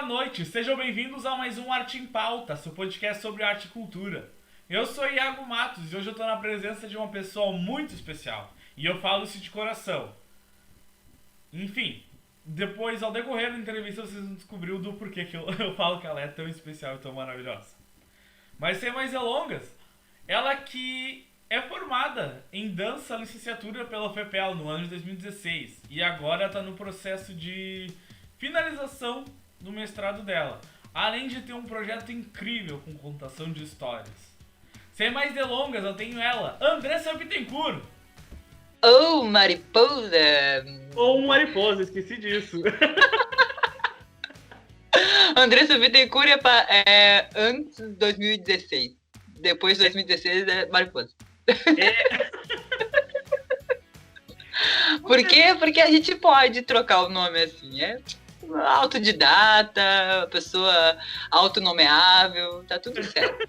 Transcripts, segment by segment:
noite, sejam bem-vindos a mais um Arte em Pauta, seu podcast sobre arte e cultura. Eu sou Iago Matos e hoje eu estou na presença de uma pessoa muito especial, e eu falo isso de coração. Enfim, depois, ao decorrer da entrevista, vocês vão descobrir do porquê que eu falo que ela é tão especial e tão maravilhosa. Mas sem mais delongas, ela que é formada em dança licenciatura pela FEPEL no ano de 2016 e agora está no processo de finalização do mestrado dela, além de ter um projeto incrível com contação de histórias. Sem mais delongas, eu tenho ela, Andressa Bittencourt. Oh, mariposa! Ou mariposa, esqueci disso. Andressa Bittencourt é antes de 2016. Depois de 2016 é mariposa. Por quê? Porque a gente pode trocar o nome assim. É autodidata, pessoa autonomeável, tá tudo certo.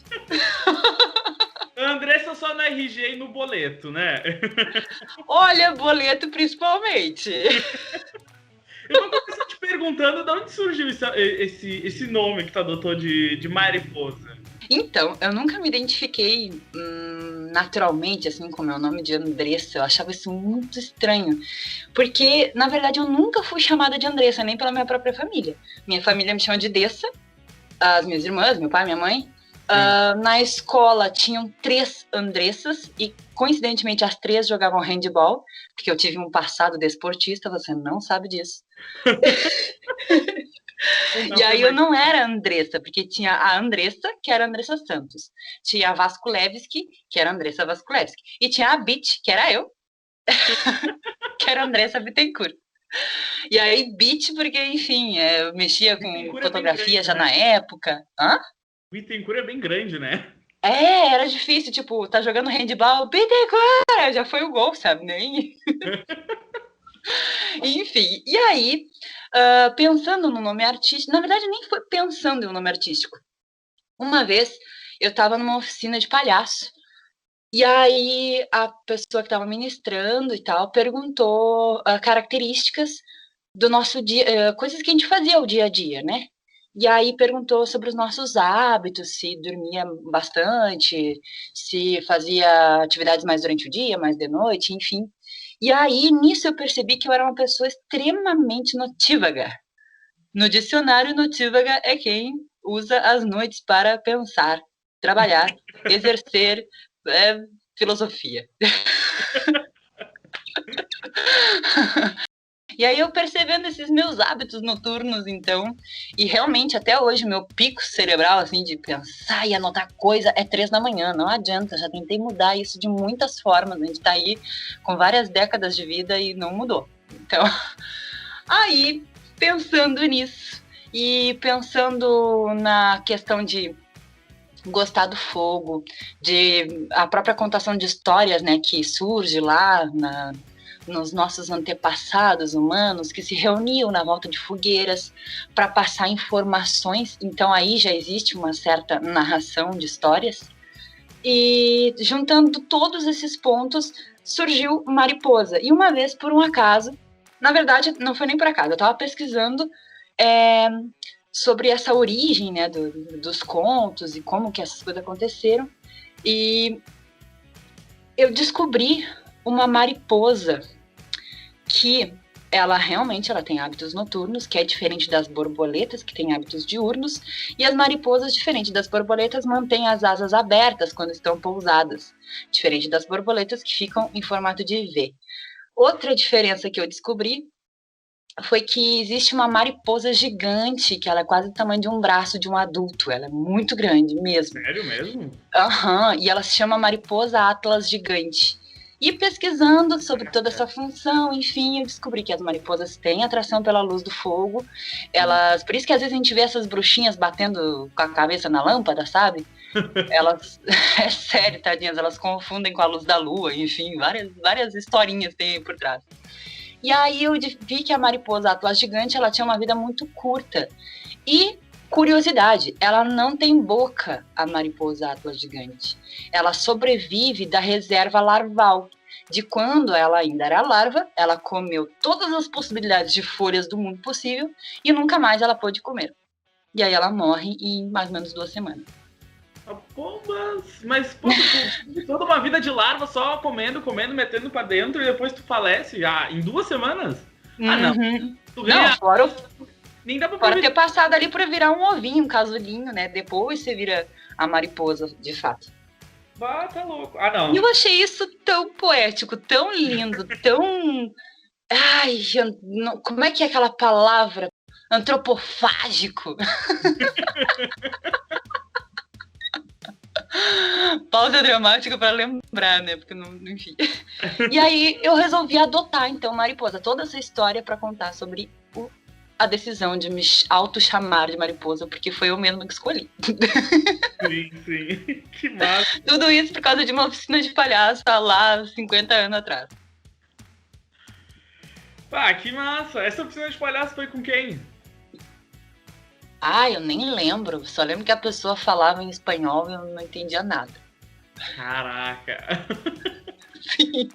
Andressa só no RG e no boleto, né? Olha, boleto principalmente. Eu vou começar te perguntando de onde surgiu esse nome que tu adotou de mariposa. Então, eu nunca me identifiquei naturalmente, assim, com o meu nome de Andressa. Eu achava isso muito estranho. Porque, na verdade, eu nunca fui chamada de Andressa, nem pela minha própria família. Minha família me chama de Dessa, as minhas irmãs, meu pai, minha mãe. Na escola tinham 3 Andressas e, coincidentemente, as 3 jogavam handball, porque eu tive um passado desportista, você não sabe disso. E aí eu não era Andressa, porque tinha a Andressa, que era a Andressa Santos. Tinha a Vasculevski, que era a Andressa Vasculevski. E tinha a Bit, que era eu, que era a Andressa Bittencourt. E aí, Bit, porque, enfim, eu mexia com fotografia já na época. Hã? Bittencourt é bem grande, né? Era difícil, tipo, tá jogando handball, Bittencourt, já foi o gol, sabe? Nem... Enfim, e aí, pensando no nome artístico, na verdade nem foi pensando em um nome artístico. Uma vez eu estava numa oficina de palhaço, e aí a pessoa que estava ministrando e tal perguntou características do nosso dia, coisas que a gente fazia o dia a dia, né? E aí perguntou sobre os nossos hábitos, se dormia bastante, se fazia atividades mais durante o dia, mais de noite, enfim. E aí, nisso eu percebi que eu era uma pessoa extremamente notívaga. No dicionário, notívaga é quem usa as noites para pensar, trabalhar, exercer filosofia. E aí eu percebendo esses meus hábitos noturnos, então, e realmente até hoje meu pico cerebral, assim, de pensar e anotar coisa é 3 da manhã, não adianta, já tentei mudar isso de muitas formas, a gente tá aí com várias décadas de vida e não mudou. Então, aí, pensando nisso, e pensando na questão de gostar do fogo, de a própria contação de histórias, né, que surge lá nos nossos antepassados humanos que se reuniam na volta de fogueiras para passar informações. Então aí já existe uma certa narração de histórias. E juntando todos esses pontos, surgiu Mariposa. E uma vez, por um acaso, na verdade, não foi nem por acaso, eu estava pesquisando sobre essa origem, né, dos contos e como que essas coisas aconteceram. E eu descobri uma mariposa que ela realmente tem hábitos noturnos, que é diferente das borboletas, que têm hábitos diurnos, e as mariposas, diferente das borboletas, mantêm as asas abertas quando estão pousadas, diferente das borboletas que ficam em formato de V. Outra diferença que eu descobri foi que existe uma mariposa gigante, que ela é quase do tamanho de um braço de um adulto, ela é muito grande mesmo. Sério mesmo? E ela se chama mariposa atlas gigante. E pesquisando sobre toda essa função, enfim, eu descobri que as mariposas têm atração pela luz do fogo. Elas, por isso que às vezes a gente vê essas bruxinhas batendo com a cabeça na lâmpada, sabe? Elas, é sério, tadinhas, elas confundem com a luz da lua, enfim, várias historinhas tem aí por trás. E aí eu vi que a mariposa atlas gigante, ela tinha uma vida muito curta. E curiosidade, ela não tem boca, a mariposa atlas gigante. Ela sobrevive da reserva larval. De quando ela ainda era larva, ela comeu todas as possibilidades de folhas do mundo possível e nunca mais ela pôde comer. E aí ela morre em mais ou menos 2 semanas. Pô, mas pô, tu toda uma vida de larva só comendo, metendo pra dentro e depois tu falece já em 2 semanas? Ah, não. Tu Não, fora nem dá pra fora ter passado ali pra virar um ovinho, um casulinho, né? Depois você vira a mariposa, de fato. Ah, tá louco. Ah, não. E eu achei isso tão poético, tão lindo, tão... Ai, como é que é aquela palavra? Antropofágico. Pausa dramática para lembrar, né? Porque não, enfim. E aí eu resolvi adotar, então, Mariposa, toda essa história para contar sobre a decisão de me auto-chamar de Mariposa, porque foi eu mesma que escolhi. Sim, sim. Que massa. Tudo isso por causa de uma oficina de palhaço lá 50 anos atrás. Ah, que massa. Essa oficina de palhaço foi com quem? Ah, eu nem lembro. Só lembro que a pessoa falava em espanhol e eu não entendia nada. Caraca. Sim.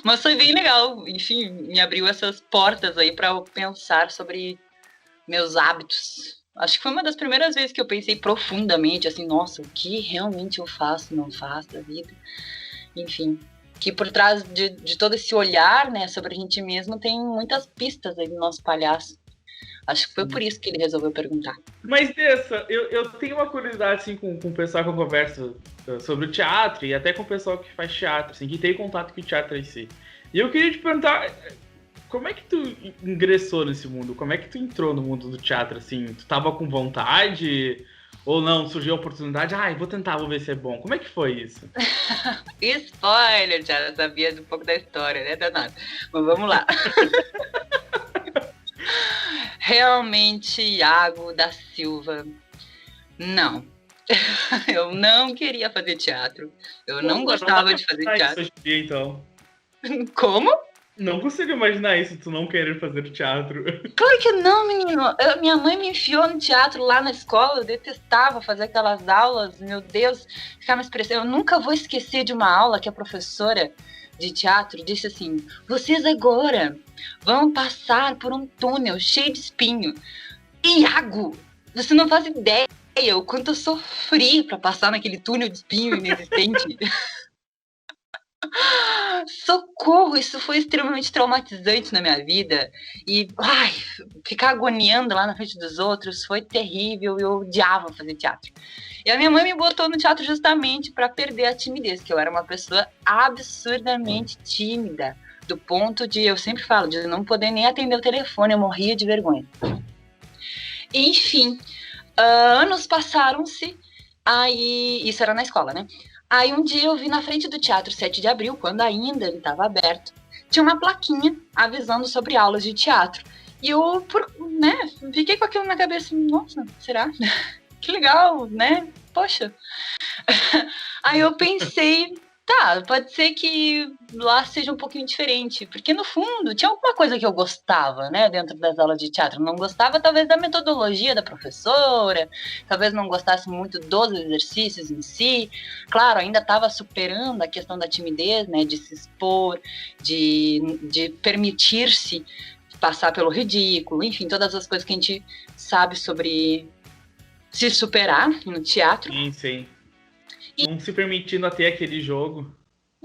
Mas foi bem legal. Enfim, me abriu essas portas aí para eu pensar sobre meus hábitos. Acho que foi uma das primeiras vezes que eu pensei profundamente, assim, nossa, o que realmente eu faço, não faço da vida. Enfim, que por trás de todo esse olhar, né, sobre a gente mesmo, tem muitas pistas aí do nosso palhaço. Acho que foi por isso que ele resolveu perguntar. Mas dessa, eu tenho uma curiosidade, assim, com o pessoal que eu converso sobre o teatro, e até com o pessoal que faz teatro, assim, que tem contato com o teatro em si. E eu queria te perguntar, como é que tu ingressou nesse mundo? Como é que tu entrou no mundo do teatro, assim? Tu tava com vontade? Ou não, surgiu a oportunidade? Ai, vou tentar, vou ver se é bom. Como é que foi isso? Spoiler, já sabia um pouco da história, né, danado? Mas vamos lá. Realmente, Iago da Silva, não. Eu não queria fazer teatro. Eu não gostava de fazer teatro. Isso hoje em dia, então. Como? Não consigo imaginar isso, tu não querer fazer teatro. Claro que não, menino. Minha mãe me enfiou no teatro lá na escola. Eu detestava fazer aquelas aulas. Meu Deus, ficar me expressando. Eu nunca vou esquecer de uma aula que a professora de teatro disse assim: vocês agora vão passar por um túnel cheio de espinho. Iago, você não faz ideia o quanto eu sofri para passar naquele túnel de espinho inexistente. Socorro, isso foi extremamente traumatizante na minha vida. E ficar agoniando lá na frente dos outros foi terrível. Eu odiava fazer teatro. E a minha mãe me botou no teatro justamente para perder a timidez, que eu era uma pessoa absurdamente tímida, do ponto de, eu sempre falo, de não poder nem atender o telefone, eu morria de vergonha. Enfim, anos passaram-se, aí, isso era na escola, né? Aí um dia eu vi na frente do Teatro 7 de Abril, quando ainda ele estava aberto, tinha uma plaquinha avisando sobre aulas de teatro. E eu, fiquei com aquilo na cabeça, nossa, será? Que legal, né? Poxa. Aí eu pensei, tá, pode ser que lá seja um pouquinho diferente, porque no fundo tinha alguma coisa que eu gostava, né, dentro das aulas de teatro. Não gostava talvez da metodologia da professora, talvez não gostasse muito dos exercícios em si. Claro, ainda estava superando a questão da timidez, né, de se expor, de permitir-se passar pelo ridículo, enfim, todas as coisas que a gente sabe sobre se superar no teatro. Sim, sim. Não se permitindo a ter aquele jogo.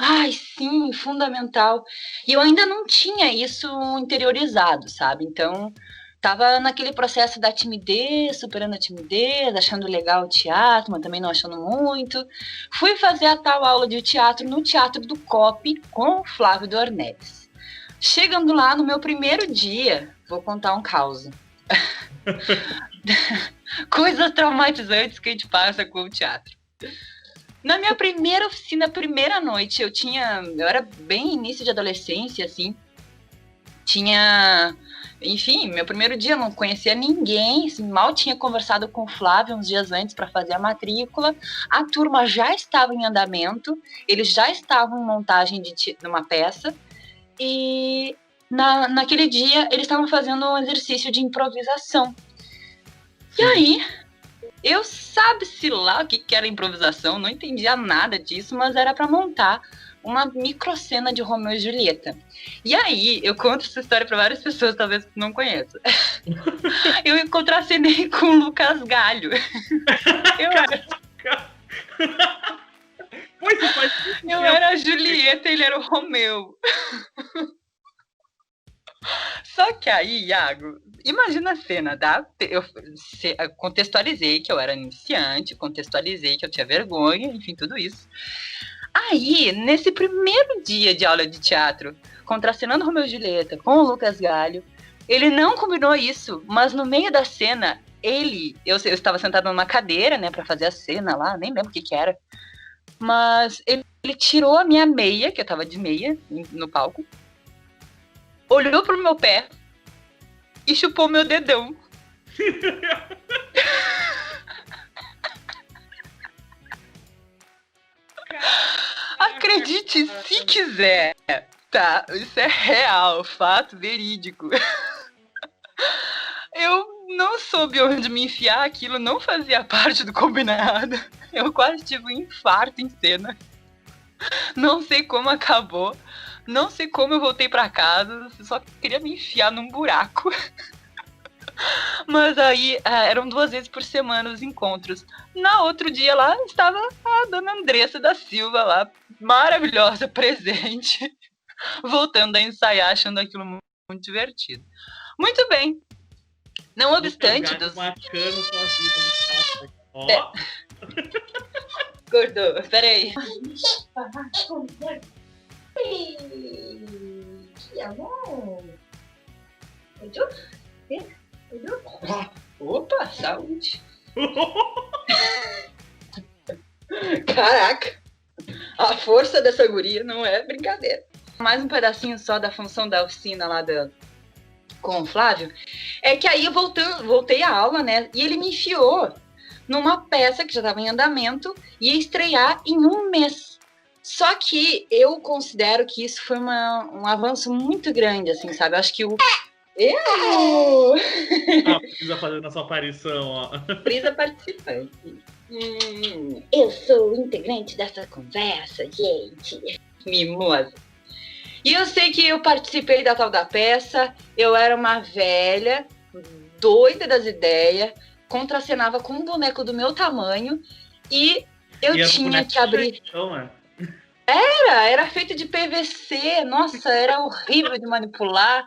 Ai, sim, fundamental. E eu ainda não tinha isso interiorizado, sabe? Então, tava naquele processo da timidez, superando a timidez, achando legal o teatro, mas também não achando muito. Fui fazer a tal aula de teatro no Teatro do COP com o Flávio Dornelles. Chegando lá, no meu primeiro dia, vou contar um caos. Coisas traumatizantes que a gente passa com o teatro. Na minha primeira oficina, primeira noite, eu era bem início de adolescência, assim. Enfim, meu primeiro dia, eu não conhecia ninguém, assim, mal tinha conversado com o Flávio uns dias antes para fazer a matrícula. A turma já estava em andamento, eles já estavam em montagem de uma peça. E naquele dia, eles estavam fazendo um exercício de improvisação. E aí, eu sabe-se lá o que era improvisação, não entendia nada disso, mas era para montar uma microcena de Romeu e Julieta. E aí, eu conto essa história para várias pessoas, talvez não conheçam. Eu contracenei com o Lucas Galho. Eu era a Julieta, ele era o Romeu. Só que aí, Iago, imagina a cena, tá? Eu contextualizei que eu era iniciante, contextualizei que eu tinha vergonha, enfim, tudo isso. Aí, nesse primeiro dia de aula de teatro, contracenando Romeu e Julieta com o Lucas Galho, ele não combinou isso, mas no meio da cena, eu estava sentado numa cadeira, né, pra fazer a cena lá, nem lembro o que era, mas ele tirou a minha meia, que eu tava de meia no palco, olhou pro meu pé e chupou meu dedão. Acredite se quiser, tá? Isso é real, fato verídico. Eu não soube onde me enfiar, aquilo não fazia parte do combinado. Eu quase tive um infarto em cena. Não sei como acabou, não sei como eu voltei pra casa, só queria me enfiar num buraco. Mas aí eram 2 vezes por semana os encontros. Na outro dia lá estava a dona Andressa da Silva lá, maravilhosa, presente, voltando a ensaiar, achando aquilo muito divertido. Muito bem. Não obstante dos... Marcando sua vida no Ó. Gordô, peraí. Que amor. Opa, saúde. Caraca, a força dessa guria não é brincadeira. Mais um pedacinho só da função da oficina lá com o Flávio. É que aí eu voltei à aula, né? E ele me enfiou numa peça que já estava em andamento e ia estrear em 1 mês. Só que eu considero que isso foi um avanço muito grande, assim, sabe? Eu acho que Precisa fazer na sua aparição, ó. Prisa participante. Eu sou integrante dessa conversa, gente. Mimosa. E eu sei que eu participei da tal da peça, eu era uma velha, doida das ideias, contracenava com um boneco do meu tamanho e eu tinha que abrir... Era feito de PVC, nossa, era horrível de manipular.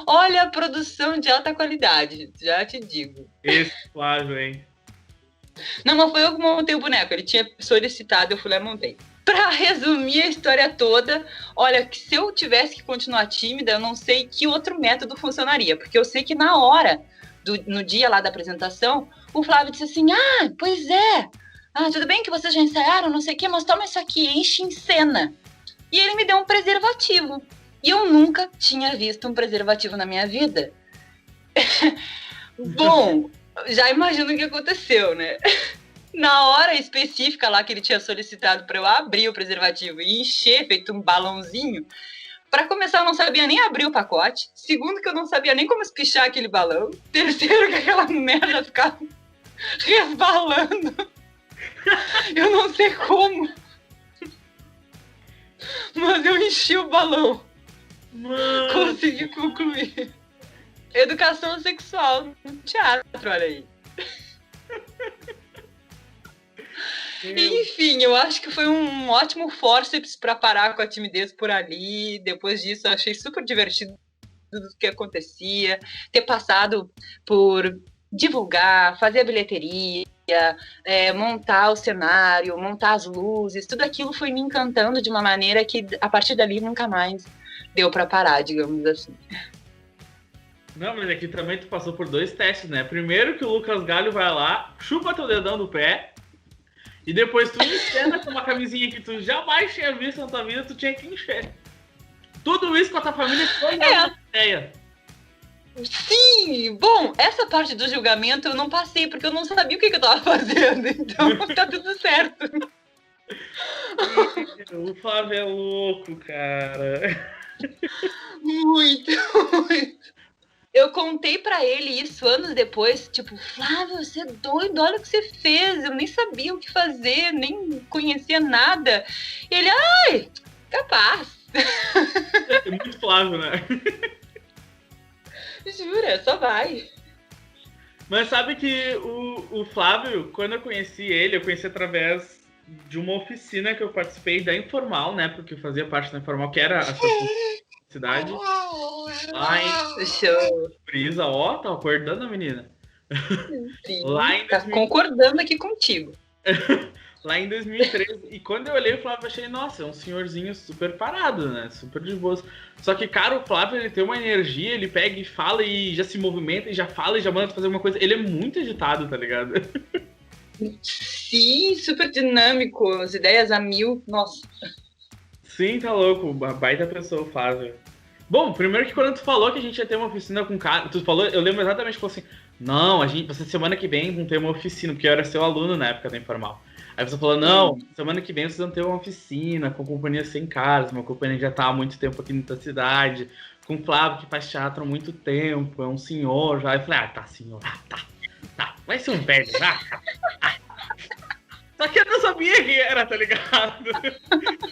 Olha a produção de alta qualidade, já te digo. Esse Flávio, hein? Não, mas foi eu que montei o boneco, ele tinha solicitado, eu fui lá e montei. Pra resumir a história toda, olha, que se eu tivesse que continuar tímida, eu não sei que outro método funcionaria, porque eu sei que na hora, no dia lá da apresentação, o Flávio disse assim, pois é, tudo bem que vocês já ensaiaram, não sei o quê, mas toma isso aqui, enche em cena. E ele me deu um preservativo. E eu nunca tinha visto um preservativo na minha vida. Bom, já imagino o que aconteceu, né? Na hora específica lá que ele tinha solicitado para eu abrir o preservativo e encher, feito um balãozinho, para começar eu não sabia nem abrir o pacote. Segundo, que eu não sabia nem como espichar aquele balão. Terceiro, que aquela merda ficava resbalando. Eu não sei como. Mas eu enchi o balão. Mano. Consegui concluir. Educação sexual no teatro, olha aí. Enfim, eu acho que foi um ótimo fórceps para parar com a timidez por ali. Depois disso, eu achei super divertido tudo o que acontecia. Ter passado por divulgar, fazer a bilheteria, montar o cenário, montar as luzes. Tudo aquilo foi me encantando de uma maneira que, a partir dali, nunca mais deu para parar, digamos assim. Não, mas aqui também tu passou por 2 testes, né? Primeiro que o Lucas Galho vai lá, chupa teu dedão do pé, e depois tu encena com uma camisinha que tu jamais tinha visto na tua vida, tu tinha que encher. Tudo isso com a tua família foi a ideia. Sim! Bom, essa parte do julgamento eu não passei, porque eu não sabia o que eu tava fazendo, então tá tudo certo. O Flávio é louco, cara. Muito, muito. Eu contei pra ele isso anos depois, tipo, Flávio, você é doido, olha o que você fez, eu nem sabia o que fazer, nem conhecia nada. E ele, capaz. É muito Flávio, né? Jura, só vai. Mas sabe que o Flávio, quando eu conheci ele, eu conheci através de uma oficina que eu participei da Informal, né? Porque eu fazia parte da Informal, que era a sua cidade. Lá em Show. Brisa, ó, tá acordando a menina. Sim, Lá em tá 2000, concordando aqui contigo. lá em 2013. E quando eu olhei o Flávio, eu achei, nossa, é um senhorzinho super parado, né? Super de boas. Só que, cara, o Flávio, ele tem uma energia, ele pega e fala e já se movimenta, e já fala e já manda fazer alguma coisa. Ele é muito agitado, tá ligado? Sim, super dinâmico, as ideias a mil. Nossa. Sim, tá louco. Uma baita pessoa, o Flávio. Bom, primeiro que quando tu falou que a gente ia ter uma oficina com cara, tu falou, eu lembro exatamente que falou assim, não, você semana que vem vão ter uma oficina, porque eu era seu aluno na época da Informal. Aí você falou, não, semana que vem vocês vão ter uma oficina com a Companhia Sem Caras, uma companhia que já tá há muito tempo aqui na cidade, com o Flávio que faz teatro há muito tempo, é um senhor já. Aí eu falei, ah, tá, senhor, tá, vai ser um velho, já. Só que eu não sabia quem era, tá ligado?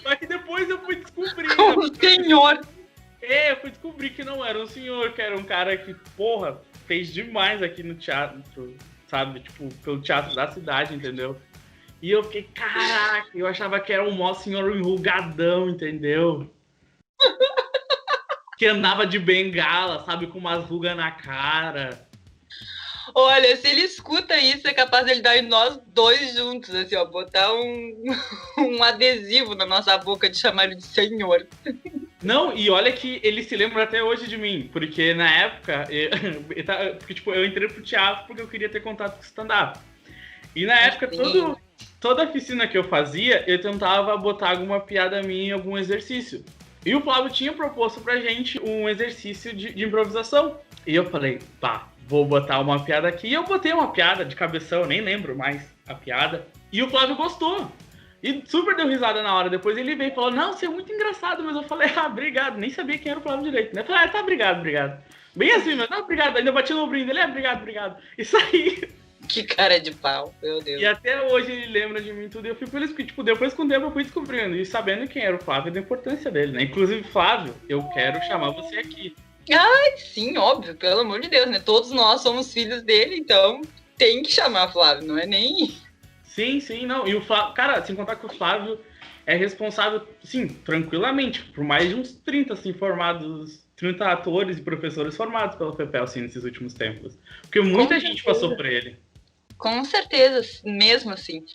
Só que depois eu fui descobrir. O senhor. Eu fui descobrir que não era um senhor, que era um cara que, porra, fez demais aqui no teatro, sabe? Tipo, pelo teatro da cidade, entendeu? E eu fiquei, caraca, eu achava que era um mó senhor enrugadão, entendeu? Que andava de bengala, sabe? Com umas rugas na cara. Olha, se ele escuta isso, é capaz de ele dar em nós dois juntos, assim, ó, botar um adesivo na nossa boca de chamar ele de senhor. Não, e olha que ele se lembra até hoje de mim, porque na época, porque, tipo, eu entrei pro teatro porque eu queria ter contato com o stand-up. E na época, toda oficina que eu fazia, eu tentava botar alguma piada minha em algum exercício. E o Flávio tinha proposto pra gente um exercício de improvisação. E eu falei, pá, vou botar uma piada aqui. E eu botei uma piada de cabeção, eu nem lembro mais a piada. E o Flávio gostou. E super deu risada na hora. Depois ele veio e falou, não, você é muito engraçado. Mas eu falei, ah, obrigado. Nem sabia quem era o Flávio direito, né? Eu falei, ah, tá, obrigado. Bem assim, mas, não, obrigado. Ainda bati no ombrinho dele, obrigado. Isso aí. Que cara de pau, meu Deus. E até hoje ele lembra de mim tudo. E eu fico feliz porque, tipo, depois com o tempo eu fui descobrindo. E sabendo quem era o Flávio e da importância dele, né? Inclusive, Flávio, eu quero chamar você aqui. Ai, sim, óbvio, pelo amor de Deus, né? Todos nós somos filhos dele, então tem que chamar Flávio, não é nem... Sim, não. E o Flávio, cara, sem contar que o Flávio é responsável, sim, tranquilamente, por mais de uns 30, assim, formados, 30 atores e professores formados pela FEPEL, assim, nesses últimos tempos. Porque muita gente passou por ele. Com certeza, mesmo assim.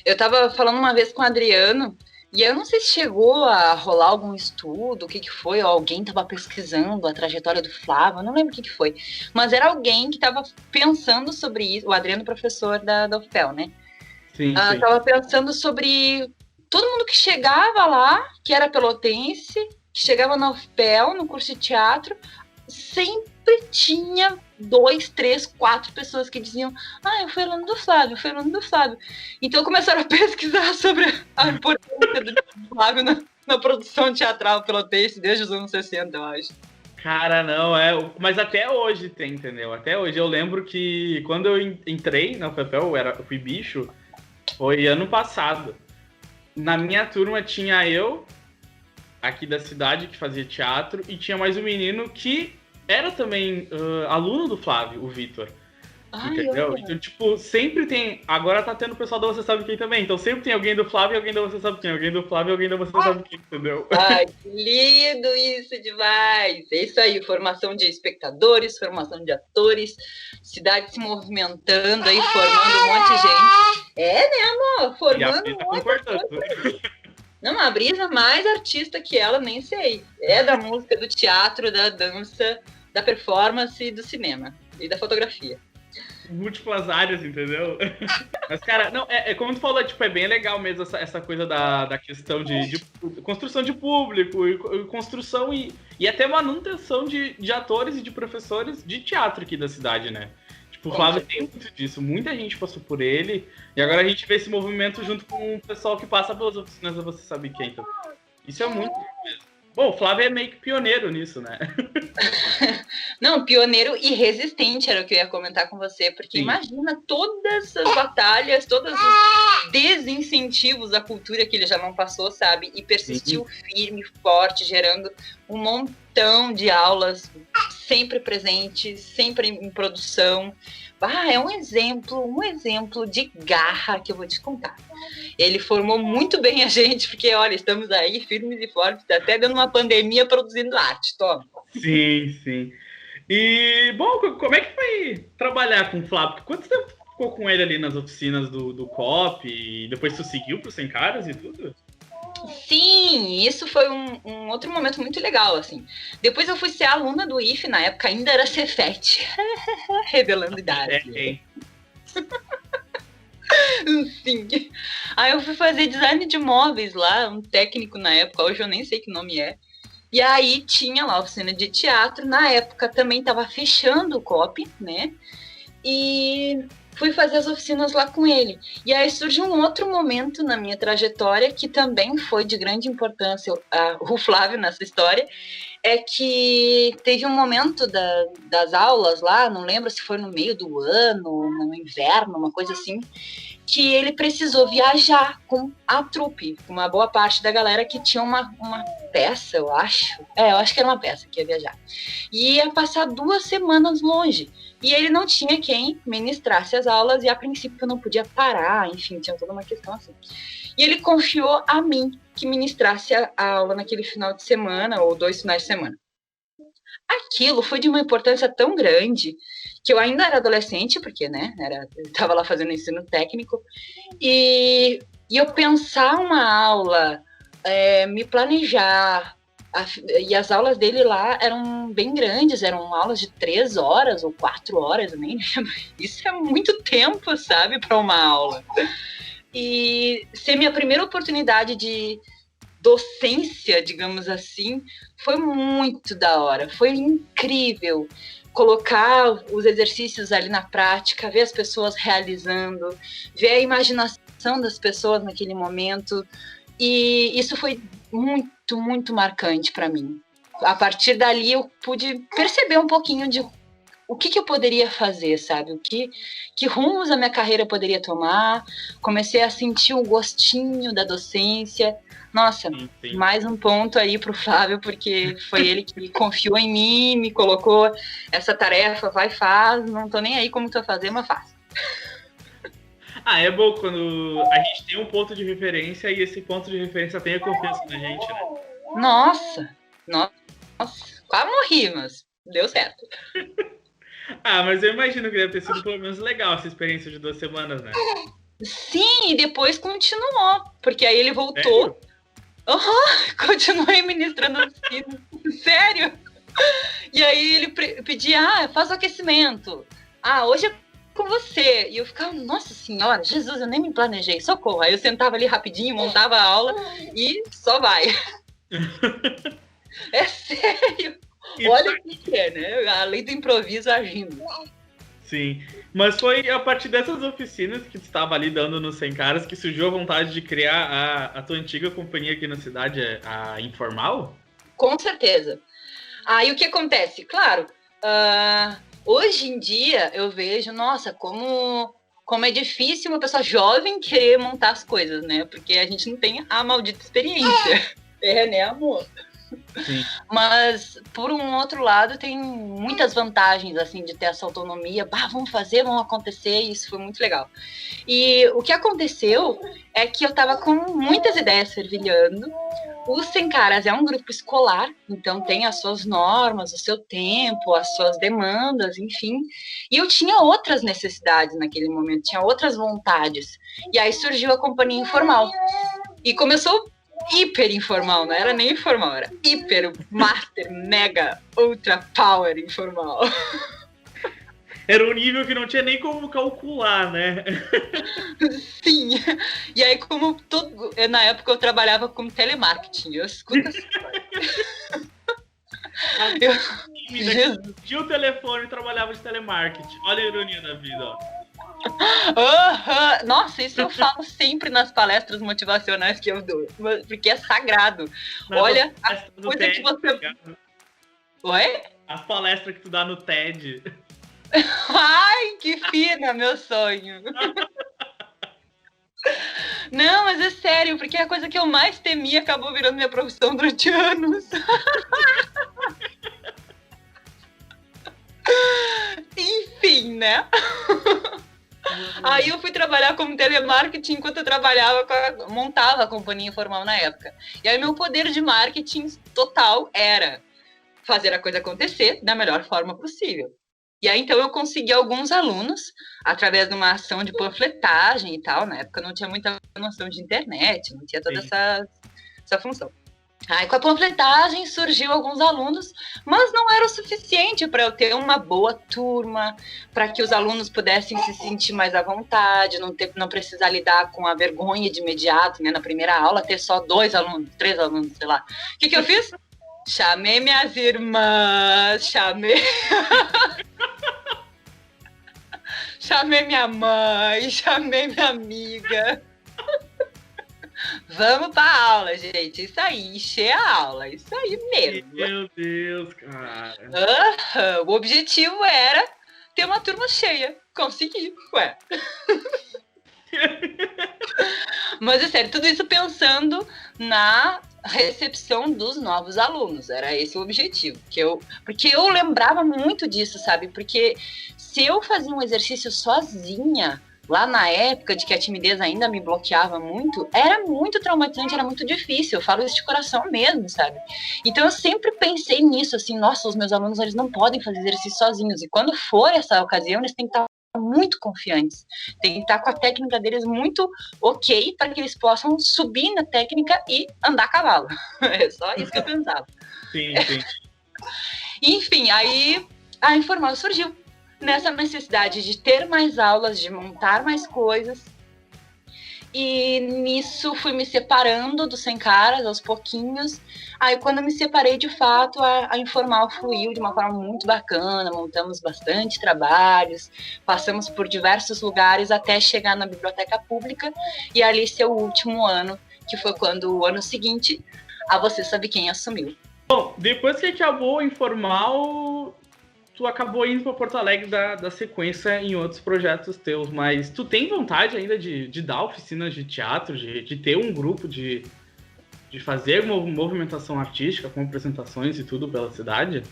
Eu tava falando uma vez com o Adriano, e eu não sei se chegou a rolar algum estudo, o que foi, ou alguém tava pesquisando a trajetória do Flávio, eu não lembro o que foi. Mas era alguém que tava pensando sobre isso, o Adriano, professor da UFPEL, né? Sim. Tava pensando sobre todo mundo que chegava lá, que era pelotense, que chegava na UFPEL, no curso de teatro, sempre tinha 2, 3, 4 pessoas que diziam, eu fui aluno do Flávio. Então começaram a pesquisar sobre a importância do Flávio na produção teatral pelotense desde os anos 60, eu acho. Cara, não, mas até hoje tem, entendeu? Até hoje eu lembro que quando eu entrei na UFPEL, eu fui bicho, foi ano passado. Na minha turma tinha eu, aqui da cidade, que fazia teatro, e tinha mais um menino que era também aluno do Flávio, o Vitor. Entendeu? Então, tipo, sempre tem... Agora tá tendo o pessoal da Você Sabe Quem também. Então sempre tem alguém do Flávio e alguém da Você Sabe Quem. Alguém do Flávio e alguém da Você Sabe Quem, entendeu? Ai, que lindo isso demais! É isso aí, formação de espectadores, formação de atores, cidade se movimentando aí, formando um monte de gente. É, né, amor? Formando um monte de gente. Não, a Brisa mais artista que ela, nem sei. É da música, do teatro, da dança, da performance, do cinema e da fotografia. Múltiplas áreas, entendeu? Mas, cara, não, como tu falou, tipo, é bem legal mesmo essa coisa da questão de construção de público e construção e até manutenção de atores e de professores de teatro aqui da cidade, né? Tipo, o Flávio tem muito disso, muita gente passou por ele, e agora a gente vê esse movimento junto com o pessoal que passa pelas oficinas da Você Sabe Quem. Então, isso é muito bom mesmo. Bom, o Flávio é meio que pioneiro nisso, né? Não, pioneiro e resistente era o que eu ia comentar com você, porque Sim. imagina todas as batalhas, todos os desincentivos à cultura que ele já não passou, sabe? E persistiu firme, forte, gerando um montão de aulas sempre presentes, sempre em produção. É um exemplo de garra que eu vou te contar. Ele formou muito bem a gente, porque, olha, estamos aí firmes e fortes, até dando uma pandemia produzindo arte, toma. Sim, sim. E, bom, como é que foi trabalhar com o Flávio? Quanto tempo ficou com ele ali nas oficinas do COP? E depois tu seguiu pro Sem Caras e tudo? Sim, isso foi um outro momento muito legal, assim. Depois eu fui ser aluna do IFE, na época ainda era Cefet. Revelando idade. Sim. Aí eu fui fazer design de móveis lá, um técnico na época, hoje eu nem sei que nome é. E aí tinha lá a oficina de teatro, na época também estava fechando o COP, né? E fui fazer as oficinas lá com ele. E aí surgiu um outro momento na minha trajetória que também foi de grande importância, o Flávio nessa história, é que teve um momento das aulas lá, não lembro se foi no meio do ano, no inverno, uma coisa assim, que ele precisou viajar com a trupe, com uma boa parte da galera que tinha uma peça, eu acho. Eu acho que era uma peça que ia viajar. E ia passar 2 semanas longe. E ele não tinha quem ministrasse as aulas e a princípio não podia parar, enfim, tinha toda uma questão assim. E ele confiou a mim que ministrasse a aula naquele final de semana ou 2 finais de semana. Aquilo foi de uma importância tão grande que eu ainda era adolescente, porque, né, estava lá fazendo ensino técnico, e eu pensar uma aula, me planejar, e as aulas dele lá eram bem grandes, eram aulas de 3 horas ou 4 horas, eu nem lembro. Isso é muito tempo, sabe, para uma aula. E ser minha primeira oportunidade de docência, digamos assim, foi muito da hora, foi incrível colocar os exercícios ali na prática, ver as pessoas realizando, ver a imaginação das pessoas naquele momento, e isso foi muito, muito marcante para mim. A partir dali eu pude perceber um pouquinho de o que eu poderia fazer, sabe? Que rumos a minha carreira poderia tomar. Comecei a sentir o gostinho da docência. Nossa, Sim. Mais um ponto aí pro Flávio, porque foi ele que confiou em mim, me colocou essa tarefa, vai, faz, não tô nem aí como tu vai fazer, mas faz. É bom quando a gente tem um ponto de referência e esse ponto de referência tem a confiança na gente, né? Nossa, quase morri, mas deu certo. Mas eu imagino que deve ter sido pelo menos legal essa experiência de 2 semanas, né? Sim, e depois continuou, porque aí ele voltou. Continuei ministrando oficina. Sério? E aí ele pedia, faz o aquecimento. Hoje é com você. E eu ficava, nossa senhora, Jesus, eu nem me planejei, socorro. Aí eu sentava ali rapidinho, montava a aula e só vai. É sério. Olha o que é, né? A lei do improviso agindo. Sim, mas foi a partir dessas oficinas que tu estava ali dando no Sem Caras que surgiu a vontade de criar a tua antiga companhia aqui na cidade, a Informal? Com certeza. Aí o que acontece? Claro, hoje em dia eu vejo, nossa, como é difícil uma pessoa jovem querer montar as coisas, né? Porque a gente não tem a maldita experiência. Né, amor? Sim. Mas, por um outro lado, tem muitas vantagens, assim, de ter essa autonomia. Vamos fazer, vamos acontecer, e isso foi muito legal. E o que aconteceu é que eu tava com muitas ideias fervilhando. O Sem Caras é um grupo escolar, então tem as suas normas, o seu tempo, as suas demandas, enfim. E eu tinha outras necessidades naquele momento, tinha outras vontades. E aí surgiu a Companhia Informal. E começou hiper informal, não era nem informal, era hiper, master, mega, ultra power informal. Era um nível que não tinha nem como calcular, né? Sim. E aí, na época eu trabalhava com telemarketing, eu escuto essa história. Tinha o telefone e trabalhava de telemarketing. Olha a ironia da vida, ó. Nossa, isso eu falo sempre nas palestras motivacionais que eu dou, porque é sagrado. Olha, a coisa TED, que você... Oi? As palestras que tu dá no TED. Ai, que fina, meu sonho. Não, mas é sério, porque a coisa que eu mais temia acabou virando minha profissão durante anos. Enfim, né? Aí eu fui trabalhar como telemarketing enquanto eu montava a companhia informal na época. E aí meu poder de marketing total era fazer a coisa acontecer da melhor forma possível. E aí, então, eu consegui alguns alunos, através de uma ação de panfletagem e tal. Na época não tinha muita noção de internet, não tinha toda essa função. Aí, com a panfletagem, surgiu alguns alunos, mas não era o suficiente para eu ter uma boa turma, para que os alunos pudessem se sentir mais à vontade, não precisar lidar com a vergonha de imediato, né? Na primeira aula, ter só 2 alunos, 3 alunos, sei lá. O que eu fiz? Chamei minhas irmãs, chamei minha mãe, chamei minha amiga. Vamos pra aula, gente. Isso aí, encher a aula. Isso aí mesmo. Meu Deus, cara. O objetivo era ter uma turma cheia. Consegui, ué. Mas é sério, tudo isso pensando na recepção dos novos alunos. Era esse o objetivo. Porque eu lembrava muito disso, sabe? Porque se eu fazia um exercício sozinha, lá na época de que a timidez ainda me bloqueava muito, era muito traumatizante, era muito difícil. Eu falo isso de coração mesmo, sabe? Então eu sempre pensei nisso, assim, nossa, os meus alunos, eles não podem fazer exercício sozinhos. E quando for essa ocasião, eles têm que estar muito confiantes. Tem que estar com a técnica deles muito ok para que eles possam subir na técnica e andar a cavalo. É só isso que eu pensava. Sim. Enfim, aí a informal surgiu nessa necessidade de ter mais aulas, de montar mais coisas. E nisso fui me separando do Sem Caras aos pouquinhos. Aí quando eu me separei de fato, a informal fluiu de uma forma muito bacana, montamos bastante trabalhos, passamos por diversos lugares até chegar na biblioteca pública e ali seu último ano, que foi quando o ano seguinte, a Você Sabe Quem assumiu. Bom, depois que acabou o informal, tu acabou indo para Porto Alegre da sequência em outros projetos teus, mas tu tem vontade ainda de dar oficinas de teatro, de ter um grupo, de fazer movimentação artística com apresentações e tudo pela cidade?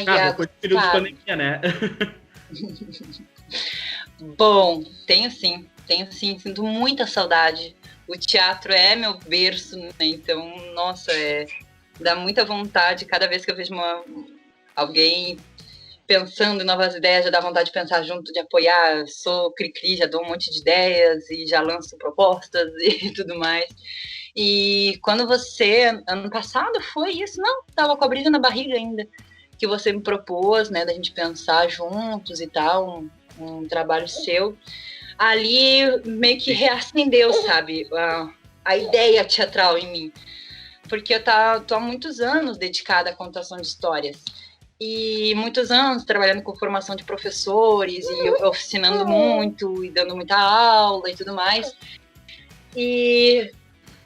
Depois do período de pandemia, né? Bom, tenho sim, sinto muita saudade. O teatro é meu berço, né? Então, nossa, dá muita vontade cada vez que eu vejo alguém pensando em novas ideias, já dá vontade de pensar junto, de apoiar. Sou cri-cri, já dou um monte de ideias e já lanço propostas e tudo mais. E quando ano passado foi isso, não, tava com a brisa na barriga ainda, que você me propôs, né, da gente pensar juntos e tal, um trabalho seu, ali meio que reacendeu, sabe, a ideia teatral em mim, porque eu tô há muitos anos dedicada à contação de histórias, e muitos anos trabalhando com formação de professores, e oficinando muito, e dando muita aula e tudo mais, e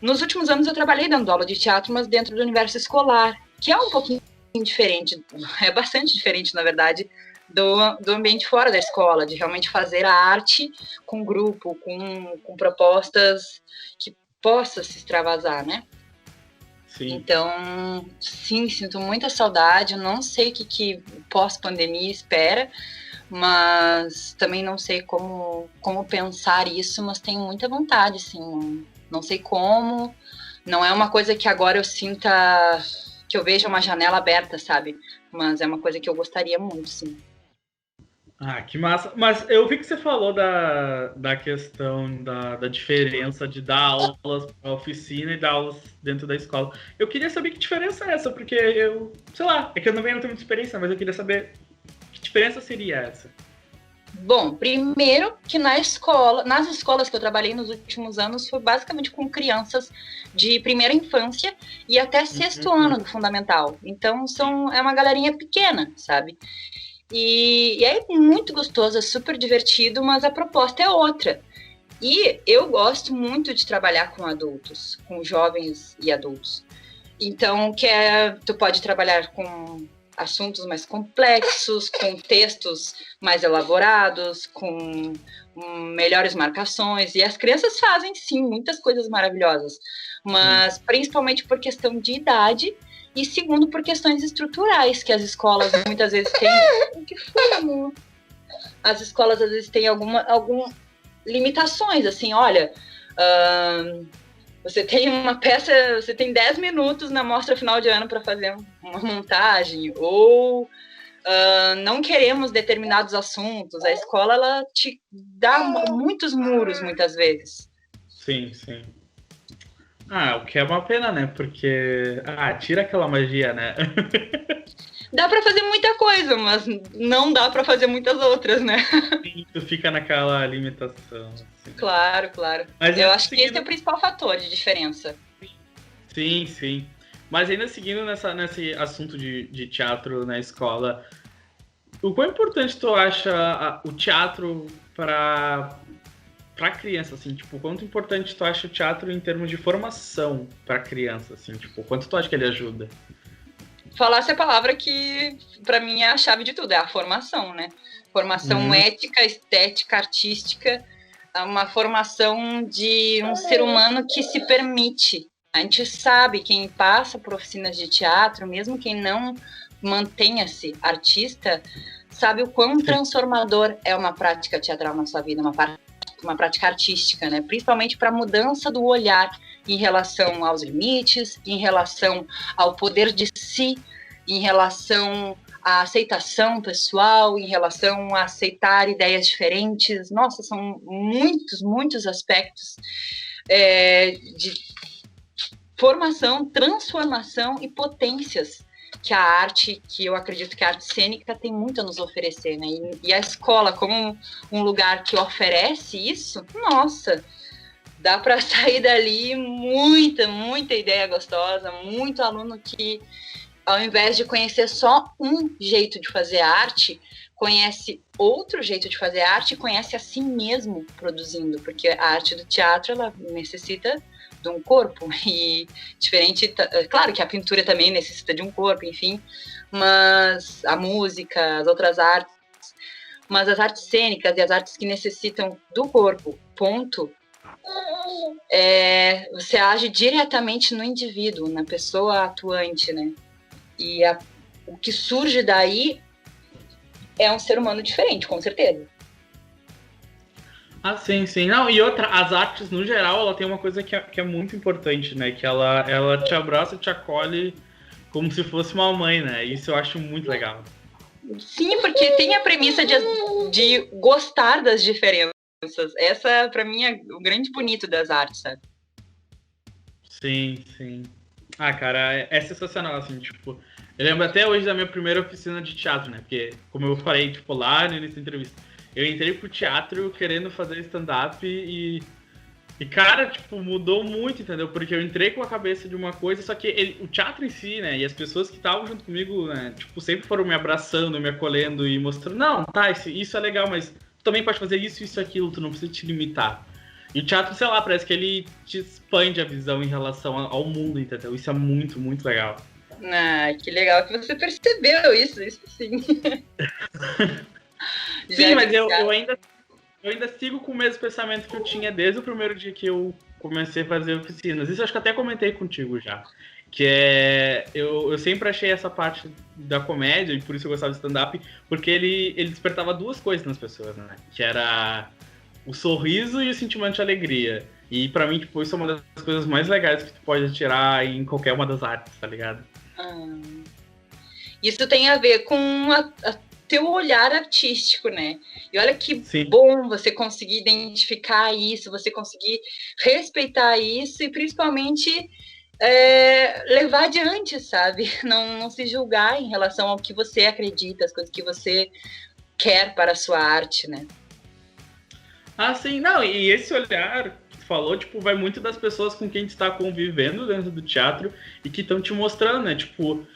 nos últimos anos eu trabalhei dando aula de teatro, mas dentro do universo escolar, que é um pouquinho diferente, é bastante diferente, na verdade, do ambiente fora da escola, de realmente fazer a arte com grupo, com propostas que possa se extravasar, né? Sim. Então, sim, sinto muita saudade, eu não sei o que pós-pandemia espera, mas também não sei como pensar isso, mas tenho muita vontade, assim, não sei como, não é uma coisa que agora eu sinta, que eu veja uma janela aberta, sabe? Mas é uma coisa que eu gostaria muito, sim. Ah, que massa. Mas eu vi que você falou da questão da diferença de dar aulas para oficina e dar aulas dentro da escola. Eu queria saber que diferença é essa, porque sei lá, é que eu não tenho muita experiência, mas eu queria saber que diferença seria essa. Bom, primeiro que nas escolas que eu trabalhei nos últimos anos foi basicamente com crianças de primeira infância e até sexto ano do fundamental. Então é uma galerinha pequena, sabe? E é muito gostoso, é super divertido, mas a proposta é outra. E eu gosto muito de trabalhar com adultos, com jovens e adultos. Então, tu pode trabalhar com assuntos mais complexos, com textos mais elaborados, com melhores marcações. E as crianças fazem, sim, muitas coisas maravilhosas. Mas principalmente por questão de idade e segundo por questões estruturais, que as escolas muitas vezes têm... O que foi, amor? As escolas às vezes têm algumas limitações, assim, olha... Você tem uma peça, você tem 10 minutos na mostra final de ano para fazer uma montagem, ou não queremos determinados assuntos. A escola, ela te dá muitos muros, muitas vezes. Sim, sim. O que é uma pena, né? Porque tira aquela magia, né? Dá para fazer muita coisa, mas não dá para fazer muitas outras, né? Sim, tu fica naquela limitação. Assim. Claro. Mas eu acho que esse é o principal fator de diferença. Sim, sim. Mas ainda seguindo nesse assunto de teatro na escola, o quão importante tu acha o teatro para criança, assim, tipo, quanto importante tu acha o teatro em termos de formação para criança, assim, tipo, quanto tu acha que ele ajuda? Falasse a palavra que, para mim, é a chave de tudo, é a formação, né? Formação ética, estética, artística, uma formação de um ser humano que se permite. A gente sabe, quem passa por oficinas de teatro, mesmo quem não mantenha-se artista, sabe o quão transformador é uma prática teatral na sua vida, uma prática artística, né? Principalmente para a mudança do olhar em relação aos limites, em relação ao poder de si, em relação à aceitação pessoal, em relação a aceitar ideias diferentes. Nossa, são muitos aspectos de formação, transformação e potências que a arte, que eu acredito que a arte cênica tem muito a nos oferecer, né? E a escola, como um lugar que oferece isso, nossa, dá para sair dali muita ideia gostosa, muito aluno que, ao invés de conhecer só um jeito de fazer arte, conhece outro jeito de fazer arte e conhece a si mesmo produzindo, porque a arte do teatro, ela necessita de um corpo, e diferente, claro que a pintura também necessita de um corpo, enfim, mas a música, as outras artes, mas as artes cênicas e as artes que necessitam do corpo, ponto, você age diretamente no indivíduo, na pessoa atuante, né? E o que surge daí é um ser humano diferente, com certeza. Sim. Não, e outra, as artes, no geral, ela tem uma coisa que é muito importante, né? Que ela te abraça, te acolhe como se fosse uma mãe, né? Isso eu acho muito legal. Sim, porque tem a premissa de gostar das diferenças. Essa, pra mim, é o grande bonito das artes, sabe? Sim. Cara, é sensacional, assim, tipo... Eu lembro até hoje da minha primeira oficina de teatro, né? Porque, como eu falei, tipo, lá no início da entrevista, eu entrei pro teatro querendo fazer stand-up e cara, tipo, mudou muito, entendeu? Porque eu entrei com a cabeça de uma coisa, só que o teatro em si, né? E as pessoas que estavam junto comigo, né? Tipo, sempre foram me abraçando, me acolhendo e mostrando, não, tá, isso é legal, mas tu também pode fazer isso, aquilo, tu não precisa te limitar. E o teatro, sei lá, parece que ele te expande a visão em relação ao mundo, entendeu? Isso é muito legal. Que legal que você percebeu isso sim. Sim, mas eu ainda sigo com o mesmo pensamento que eu tinha desde o primeiro dia que eu comecei a fazer oficinas. Isso eu acho que até comentei contigo já. Que eu sempre achei essa parte da comédia, e por isso eu gostava de stand-up, porque ele despertava duas coisas nas pessoas, né? Que era o sorriso e o sentimento de alegria. E pra mim, tipo, isso é uma das coisas mais legais que tu pode tirar em qualquer uma das artes, tá ligado? Isso tem a ver com teu olhar artístico, né? E olha que bom você conseguir identificar isso, você conseguir respeitar isso e principalmente levar adiante, sabe? Não se julgar em relação ao que você acredita, as coisas que você quer para a sua arte, né? Sim, não, e esse olhar que tu falou, tipo, vai muito das pessoas com quem tu está convivendo dentro do teatro e que estão te mostrando, né? Tipo,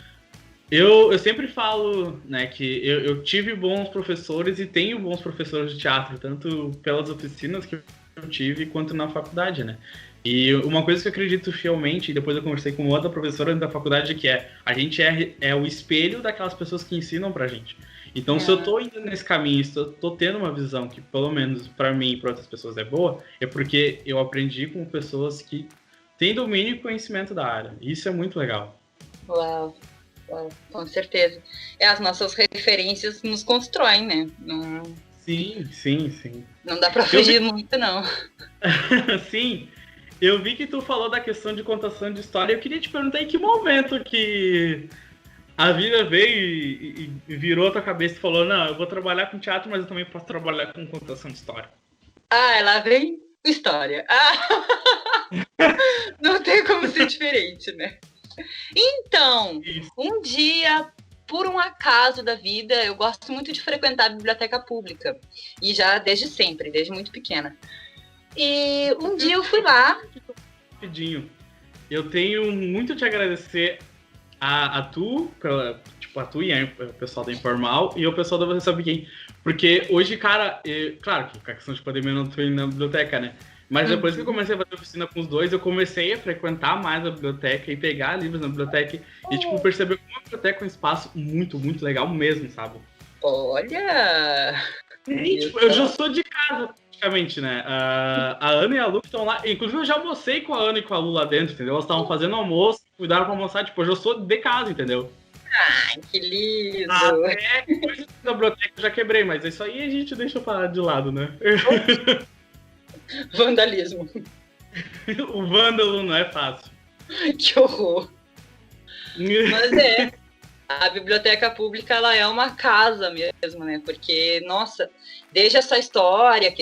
Eu sempre falo, né, que eu tive bons professores e tenho bons professores de teatro, tanto pelas oficinas que eu tive, quanto na faculdade, né? E uma coisa que eu acredito fielmente, e depois eu conversei com outra professora da faculdade, que a gente é o espelho daquelas pessoas que ensinam pra gente. Então, se eu tô indo nesse caminho, se eu tô tendo uma visão que, pelo menos pra mim e pra outras pessoas é boa, é porque eu aprendi com pessoas que têm domínio e conhecimento da área. E isso é muito legal. Uau, com certeza. As nossas referências nos constroem, né? Sim. Não dá pra fugir muito, não. Sim, eu vi que tu falou da questão de contação de história. Eu queria te perguntar em que momento que a vida veio e virou a tua cabeça e falou, não, eu vou trabalhar com teatro, mas eu também posso trabalhar com contação de história. Ela vem história. Não tem como ser diferente, né? Então, um dia, por um acaso da vida, eu gosto muito de frequentar a biblioteca pública. E já desde sempre, desde muito pequena. E um dia eu fui lá. Rapidinho. Eu tenho muito a te agradecer a tu, a tu e o pessoal da Informal e o pessoal da Você Sabe Quem. Porque hoje, cara, claro que a questão de pandemia eu não fui na biblioteca, né? Mas depois que eu comecei a fazer oficina com os dois, eu comecei a frequentar mais a biblioteca e pegar livros na biblioteca e, tipo, perceber que uma biblioteca é um espaço muito, muito legal mesmo, sabe? Olha! Tipo, eu já sou de casa, praticamente, né? A Ana e a Lu estão lá. Inclusive, eu já almocei com a Ana e com a Lu lá dentro, entendeu? Elas estavam fazendo almoço, cuidaram pra almoçar. Tipo, eu já sou de casa, entendeu? Ai, que lindo! Até coisa da biblioteca eu já quebrei, mas isso aí a gente deixa de lado, né? Vandalismo. O vândalo não é fácil. Que horror! Mas a biblioteca pública, ela é uma casa mesmo, né? Porque, nossa, desde essa história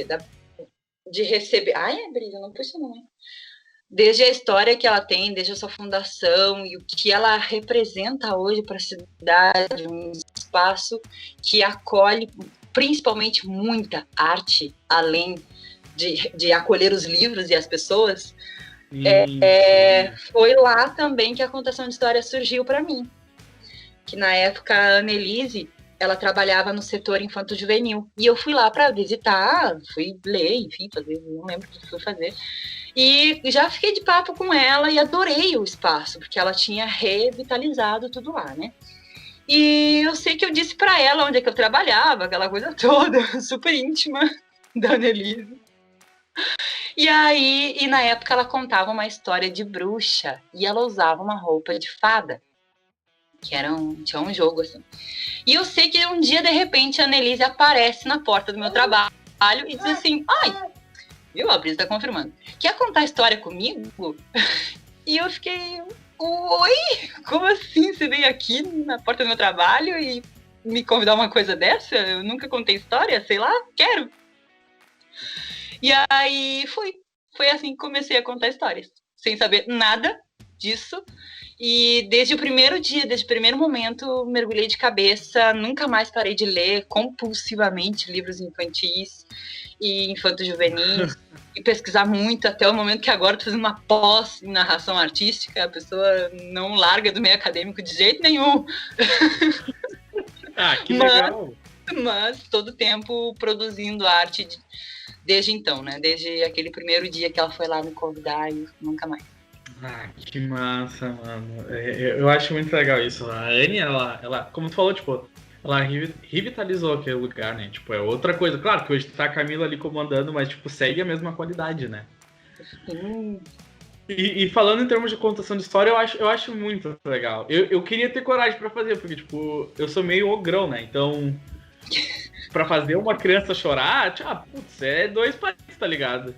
de receber... Ai, Brisa, não puxa não, hein? Desde a história que ela tem, desde a sua fundação e o que ela representa hoje para a cidade, um espaço que acolhe principalmente muita arte, além de acolher os livros e as pessoas. Foi lá também que a contação de história surgiu para mim. Que na época a Annelise, ela trabalhava no setor infanto-juvenil. E eu fui lá para visitar, fui ler, enfim, fazer, não lembro o que fui fazer. E já fiquei de papo com ela e adorei o espaço, porque ela tinha revitalizado tudo lá, né? E eu sei que eu disse para ela onde é que eu trabalhava, aquela coisa toda, super íntima da Annelise. E aí, na época ela contava uma história de bruxa e ela usava uma roupa de fada, que tinha um jogo assim. E eu sei que um dia, de repente, a Annelise aparece na porta do meu trabalho e diz assim, ai, viu, a Brisa tá confirmando, quer contar a história comigo? E eu fiquei, oi, como assim você veio aqui na porta do meu trabalho e me convidar uma coisa dessa? Eu nunca contei história, sei lá, quero. E aí foi assim que comecei a contar histórias, sem saber nada disso. E desde o primeiro dia, desde o primeiro momento, mergulhei de cabeça, nunca mais parei de ler compulsivamente livros infantis e infanto-juvenis, e pesquisar muito, até o momento que agora estou fazendo uma pós em narração artística, a pessoa não larga do meio acadêmico de jeito nenhum. Que legal! Mas todo o tempo produzindo arte desde então, né? Desde aquele primeiro dia que ela foi lá me convidar e nunca mais. Que massa, mano. Eu acho muito legal isso. A Anne, ela, como tu falou, tipo, ela revitalizou aquele lugar, né? Tipo, é outra coisa. Claro que hoje tá a Camila ali comandando, mas, tipo, segue a mesma qualidade, né? E falando em termos de contação de história, eu acho muito legal. Eu queria ter coragem pra fazer, porque, tipo, eu sou meio ogrão, né? Então, pra fazer uma criança chorar, putz, é 2 países, tá ligado?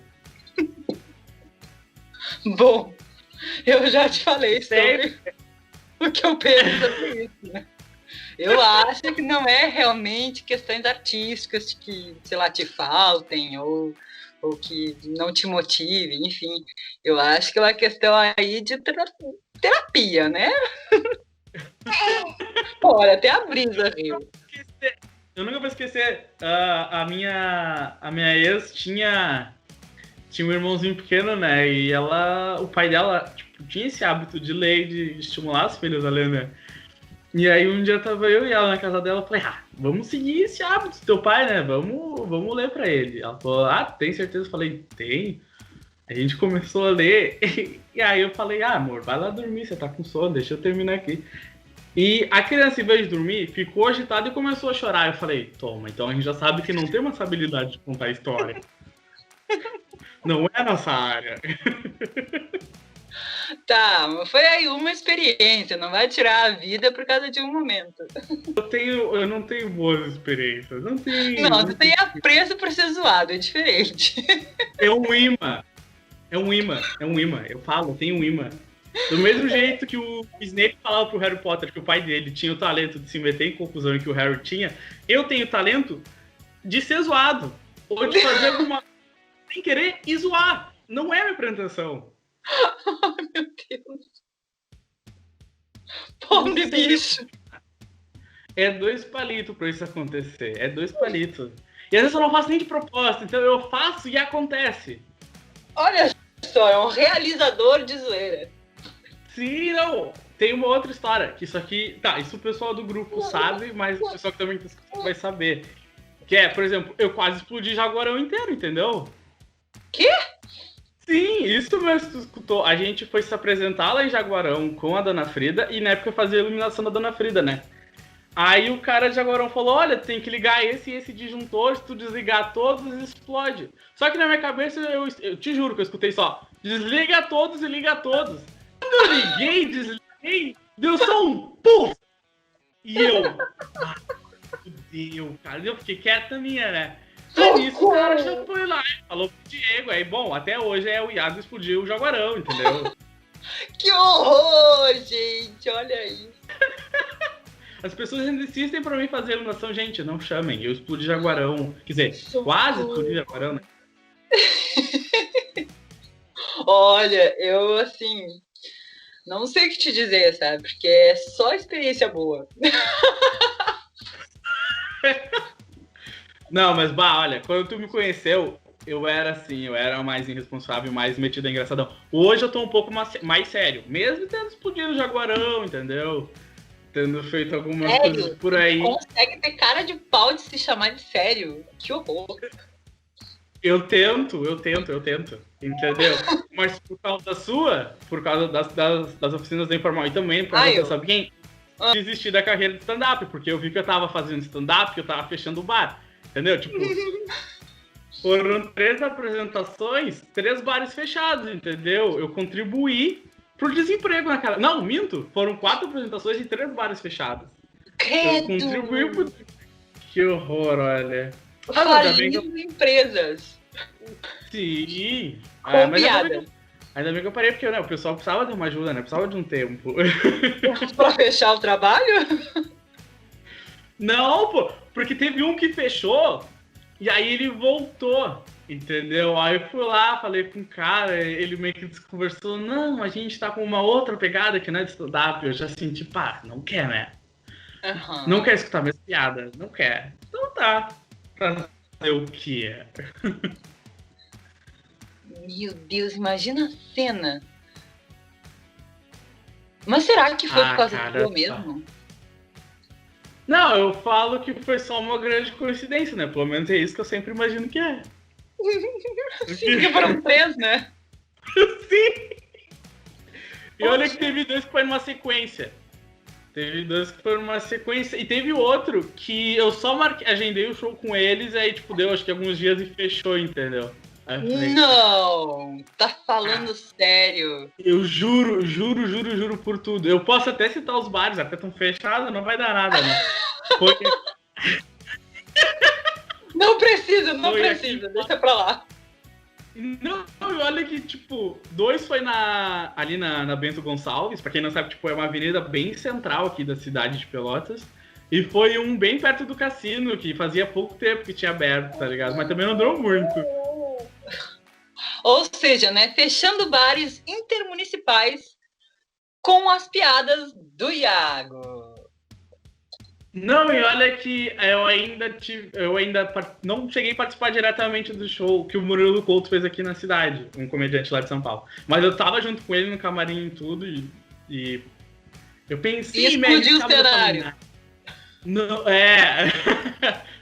Bom, eu já te falei sobre o que eu penso sobre isso, né? Eu acho que não é realmente questões artísticas que, sei lá, te faltem ou que não te motive, enfim. Eu acho que é uma questão aí de terapia, né? Olha, até a Brisa riu. Eu nunca vou esquecer, a minha ex tinha um irmãozinho pequeno, né? E o pai dela, tipo, tinha esse hábito de ler e de estimular as filhas a ler, né? E aí um dia tava eu e ela na casa dela, eu falei, vamos seguir esse hábito do teu pai, né? Vamos ler pra ele. Ela falou, tem certeza? Eu falei, tem. A gente começou a ler, e aí eu falei, amor, vai lá dormir, você tá com sono, deixa eu terminar aqui. E a criança, em vez de dormir, ficou agitada e começou a chorar. Eu falei, toma, então a gente já sabe que não tem essa habilidade de contar história. Não é a nossa área. Tá, mas foi aí uma experiência, não vai tirar a vida por causa de um momento. Eu não tenho boas experiências. Não, tu tem apreço por ser zoado, é diferente. É um imã. Eu falo, tem um imã. Do mesmo jeito que o Snape falava pro Harry Potter que o pai dele tinha o talento de se meter em confusão que o Harry tinha, eu tenho o talento de ser zoado. Ou de fazer alguma coisa sem querer e zoar. Não é minha pretensão. Oh, meu Deus. Pobre bicho. É 2 palitos pra isso acontecer. É 2 palitos. E às vezes eu não faço nem de propósito, então eu faço e acontece. Olha só, é um realizador de zoeira. Sim, não. Tem uma outra história, que isso aqui... Tá, isso o pessoal do grupo sabe, mas o pessoal que também tá escutando vai saber. Que é, por exemplo, eu quase explodi Jaguarão inteiro, entendeu? Quê? Sim, isso mesmo que tu escutou. A gente foi se apresentar lá em Jaguarão com a Dona Frida e na época fazia a iluminação da Dona Frida, né? Aí o cara de Jaguarão falou, olha, tem que ligar esse e esse disjuntor, se tu desligar todos, explode. Só que na minha cabeça, eu te juro que eu escutei só, desliga todos e liga todos. Quando eu liguei, desliguei, deu só um puf! E eu, fudeu, cara, eu fiquei quieta minha, né? Aí isso o cara já foi lá, falou pro Diego, aí bom, até hoje o Iago explodiu o Jaguarão, entendeu? Que horror, gente, olha isso. As pessoas ainda insistem pra mim fazer iluminação, gente, não chamem, eu explodi Jaguarão, quer dizer, quase explodi Jaguarão, né? Olha, eu assim, não sei o que te dizer, sabe, porque é só experiência boa. Não, mas olha, quando tu me conheceu, eu era assim, eu era mais irresponsável, mais metido a engraçadão. Hoje eu tô um pouco mais sério, mesmo tendo explodido o Jaguarão, entendeu? Tendo feito algumas coisas por aí. Consegue ter cara de pau de se chamar de sério? Que horror. Eu tento, entendeu? Mas por causa da sua, por causa das oficinas da Informal e também por causa, sabe quem? Desisti da carreira de stand-up, porque eu vi que eu tava fazendo stand-up, que eu tava fechando o bar, entendeu? Tipo, foram 3 apresentações, 3 bares fechados, entendeu? Eu contribuí pro desemprego naquela... Não, minto, foram 4 apresentações e 3 bares fechados. Credo! Eu contribuí pro... Que horror, olha. Falindo empresas. Sim. Com piada. Ainda bem que eu parei, porque o pessoal precisava de uma ajuda, né? Precisava de um tempo. Pra fechar o trabalho? Não, pô. Porque teve um que fechou e aí ele voltou, entendeu? Aí eu fui lá, falei com o cara, ele meio que conversou. Não, a gente tá com uma outra pegada que não é de stand-up. Eu já senti, não quer, né? Uhum. Não quer escutar minhas piadas, não quer. Então tá. Fazer o que é? Meu Deus, imagina a cena. Mas será que foi por causa do teu mesmo? Não, eu falo que foi só uma grande coincidência, né? Pelo menos é isso que eu sempre imagino que é. Sim, porque foram 3, né? Sim! E olha que teve 2 que foi numa sequência. E teve outro que eu só agendei o show com eles, aí tipo, deu acho que alguns dias e fechou, entendeu? Não! Tá falando sério? Eu juro por tudo. Eu posso até citar os bares, até estão fechados, não vai dar nada, né? Não precisa, deixa pra lá. Não, olha que, tipo, 2 foi ali na Bento Gonçalves, pra quem não sabe, tipo, é uma avenida bem central aqui da cidade de Pelotas, e foi um bem perto do cassino, que fazia pouco tempo que tinha aberto, tá ligado? Mas também não durou muito. Ou seja, né, fechando bares intermunicipais com as piadas do Iago. Não, e olha que eu ainda não cheguei a participar diretamente do show que o Murilo Couto fez aqui na cidade, um comediante lá de São Paulo. Mas eu tava junto com ele no camarim e tudo, e Eu pensei E explodiu o cenário. Não,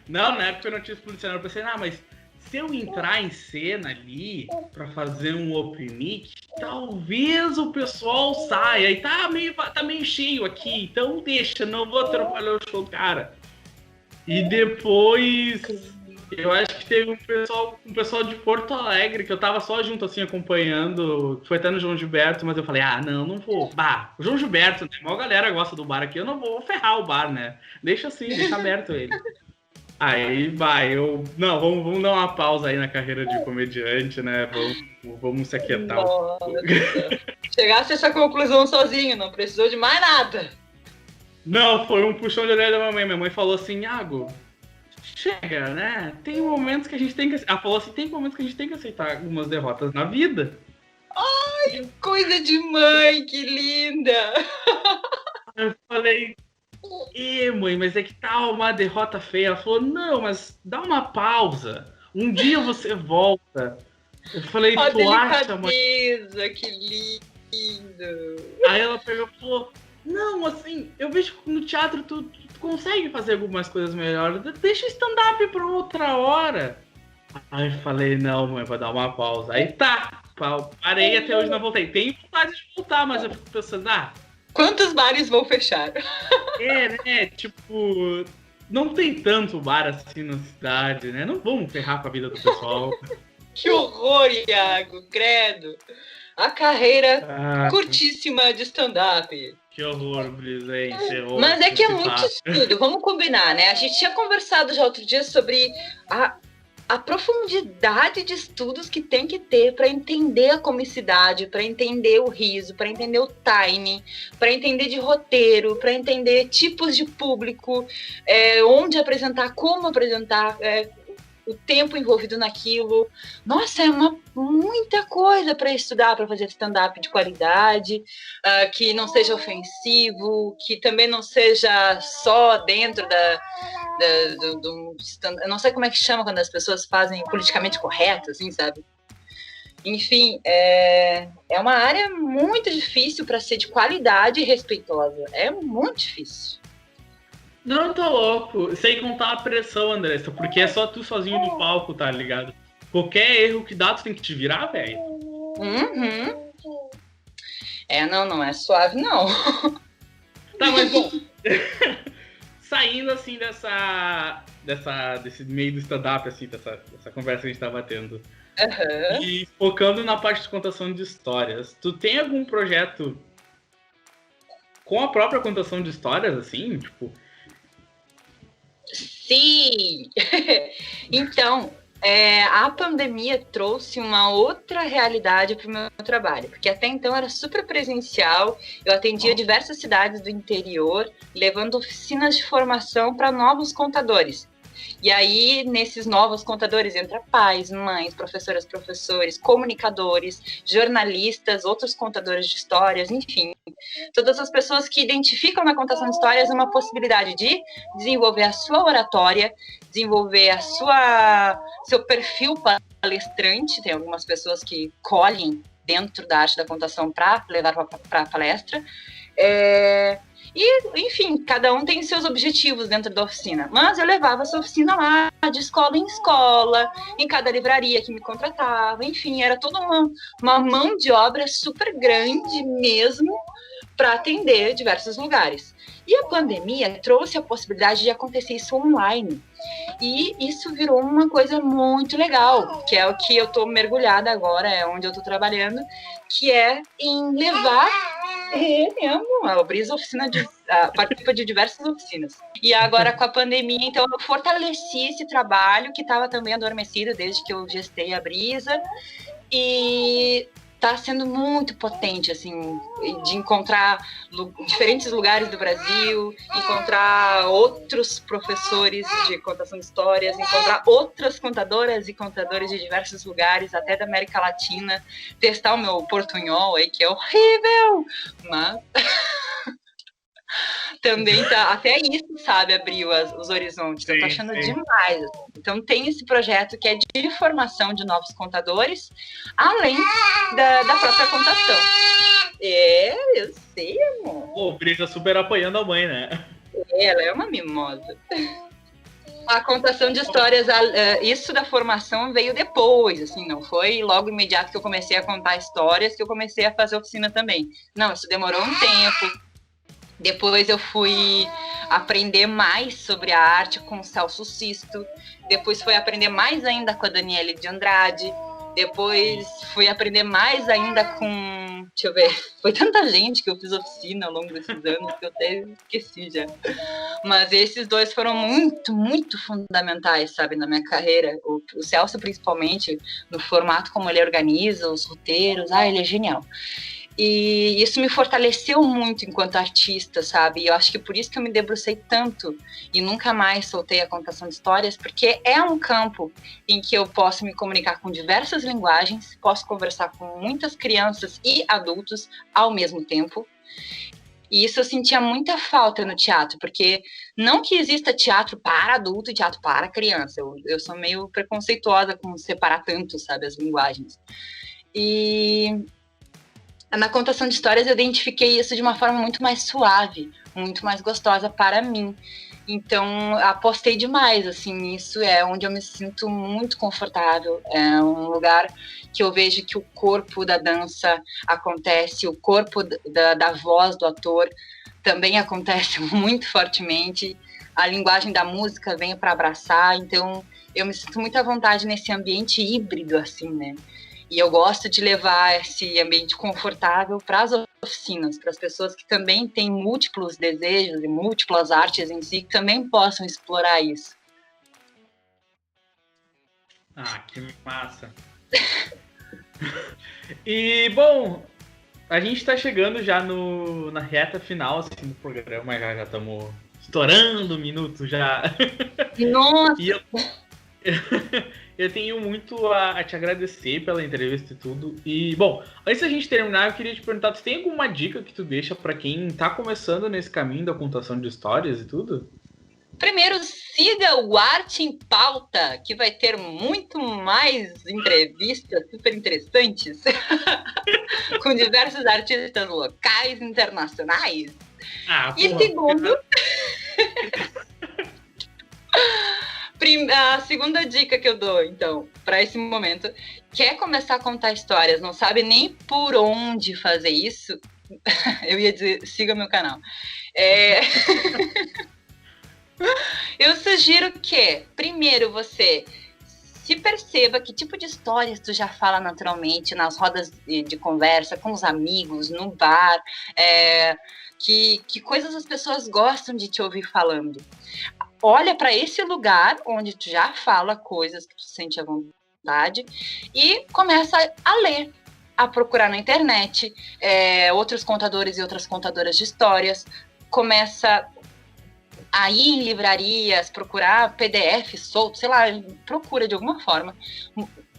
Não, na época eu não tinha explodido o cenário. Eu pensei, mas se eu entrar em cena ali pra fazer um open mic, talvez o pessoal saia. E tá meio cheio aqui, então deixa, não vou atrapalhar o show, cara. E depois, eu acho que teve um pessoal de Porto Alegre, que eu tava só junto, assim, acompanhando. Foi até no João Gilberto, mas eu falei, não vou. O João Gilberto, né? A maior galera gosta do bar aqui, eu não vou ferrar o bar, né? Deixa assim, deixa aberto ele. Aí vai, vamos dar uma pausa aí na carreira de comediante, né? Vamos se aquietar. Chegasse a essa conclusão sozinho, não precisou de mais nada. Não, foi um puxão de orelha da mamãe. Minha mãe falou assim, Iago, chega, né? Tem momentos que a gente tem que... Ela falou assim, tem momentos que a gente tem que aceitar algumas derrotas na vida. Ai, coisa de mãe, que linda! Eu falei... mãe, mas é que tá uma derrota feia. Ela falou, não, mas dá uma pausa. Um dia você volta. Eu falei, tu acha, mãe? Que lindo. Aí ela pegou e falou, não, assim, eu vejo que no teatro tu consegue fazer algumas coisas melhores. Deixa o stand-up pra outra hora. Aí eu falei, não, mãe, vou dar uma pausa. Aí parei, até hoje não voltei. Tenho vontade de voltar, mas eu fico pensando, quantos bares vão fechar? Né? Tipo, não tem tanto bar assim na cidade, né? Não vamos ferrar com a vida do pessoal. Que horror, Iago, credo. A carreira curtíssima de stand-up. Que horror, Brisa, hein? Mas é que é muito estudo, vamos combinar, né? A gente tinha conversado já outro dia sobre a profundidade de estudos que tem que ter para entender a comicidade, para entender o riso, para entender o timing, para entender de roteiro, para entender tipos de público, onde apresentar, como apresentar, o tempo envolvido naquilo. Nossa, é muita coisa para estudar, para fazer stand-up de qualidade, que não seja ofensivo, que também não seja só dentro do stand. Eu não sei como é que chama quando as pessoas fazem politicamente correto, assim, sabe? Enfim, é uma área muito difícil para ser de qualidade e respeitosa. É muito difícil. Não, tô louco. Sem contar a pressão, Andressa, porque é só tu sozinho no palco, tá ligado? Qualquer erro que dá, tu tem que te virar, velho. Uhum. Não é suave, não. Tá, mas bom. Saindo, assim, desse meio do stand-up, assim, dessa conversa que a gente tava tendo. Uhum. E focando na parte de contação de histórias, tu tem algum projeto com a própria contação de histórias, assim, tipo... Sim! Então, a pandemia trouxe uma outra realidade para o meu trabalho, porque até então era super presencial, eu atendia diversas cidades do interior, levando oficinas de formação para novos contadores. E aí, nesses novos contadores, entra pais, mães, professoras, professores, comunicadores, jornalistas, outros contadores de histórias, enfim. Todas as pessoas que identificam na contação de histórias uma possibilidade de desenvolver a sua oratória, desenvolver seu perfil palestrante. Tem algumas pessoas que colhem dentro da arte da contação para levar para a palestra. E, enfim, cada um tem seus objetivos dentro da oficina. Mas eu levava essa oficina lá, de escola em escola, em cada livraria que me contratava. Enfim, era toda uma mão de obra super grande mesmo para atender diversos lugares. E a pandemia trouxe a possibilidade de acontecer isso online. E isso virou uma coisa muito legal, que é o que eu estou mergulhada agora, é onde eu estou trabalhando, que é em levar... a Brisa participa de diversas oficinas. E agora com a pandemia, então eu fortaleci esse trabalho que estava também adormecido desde que eu gestei a Brisa. E está sendo muito potente, assim, de encontrar diferentes lugares do Brasil, encontrar outros professores de contação de histórias, encontrar outras contadoras e contadores de diversos lugares, até da América Latina, testar o meu portunhol aí, que é horrível, mas também até isso, sabe, abriu os horizontes. Eu tô achando demais. Então tem esse projeto que é de formação de novos contadores, além da própria contação. Eu sei, amor. Pô, o Brisa super apoiando a mãe, né? Ela é uma mimosa. A contação de histórias, isso da formação veio depois, assim, não foi logo imediato que eu comecei a contar histórias que eu comecei a fazer oficina também. Não, isso demorou um tempo. Depois eu fui aprender mais sobre a arte com o Celso Sisto. Depois fui aprender mais ainda com a Daniele de Andrade. Depois fui aprender mais ainda com... Deixa eu ver. Foi tanta gente que eu fiz oficina ao longo desses anos que eu até esqueci já. Mas esses dois foram muito, muito fundamentais, sabe, na minha carreira. O Celso, principalmente, no formato como ele organiza os roteiros. Ele é genial. E isso me fortaleceu muito enquanto artista, sabe? E eu acho que por isso que eu me debrucei tanto e nunca mais soltei a contação de histórias, porque é um campo em que eu posso me comunicar com diversas linguagens, posso conversar com muitas crianças e adultos ao mesmo tempo. E isso eu sentia muita falta no teatro, porque não que exista teatro para adulto e teatro para criança. Eu sou meio preconceituosa com separar tanto, sabe, as linguagens. E... na contação de histórias eu identifiquei isso de uma forma muito mais suave, muito mais gostosa para mim. Então, apostei demais, assim, isso é onde eu me sinto muito confortável. É um lugar que eu vejo que o corpo da dança acontece, o corpo da voz do ator também acontece muito fortemente. A linguagem da música vem para abraçar, então eu me sinto muito à vontade nesse ambiente híbrido, assim, né? E eu gosto de levar esse ambiente confortável para as oficinas, para as pessoas que também têm múltiplos desejos e múltiplas artes em si, que também possam explorar isso. Que massa. E, bom, a gente está chegando já na reta final assim, do programa, já estamos estourando um minuto já. Nossa! E eu tenho muito a te agradecer pela entrevista e tudo. E, bom, antes da gente terminar, eu queria te perguntar, tu tem alguma dica que tu deixa para quem tá começando nesse caminho da contação de histórias e tudo? Primeiro, siga o Arte em Pauta, que vai ter muito mais entrevistas super interessantes com diversos artistas locais, internacionais. E segundo... A segunda dica que eu dou, então, para esse momento, quer começar a contar histórias, não sabe nem por onde fazer isso, eu ia dizer, siga meu canal. Eu sugiro que, primeiro, você se perceba que tipo de histórias tu já fala naturalmente nas rodas de conversa, com os amigos, no bar, que coisas as pessoas gostam de te ouvir falando. Olha para esse lugar onde tu já fala coisas que tu sente à vontade e começa a ler, a procurar na internet outros contadores e outras contadoras de histórias. Começa a ir em livrarias, procurar PDF solto, sei lá, procura de alguma forma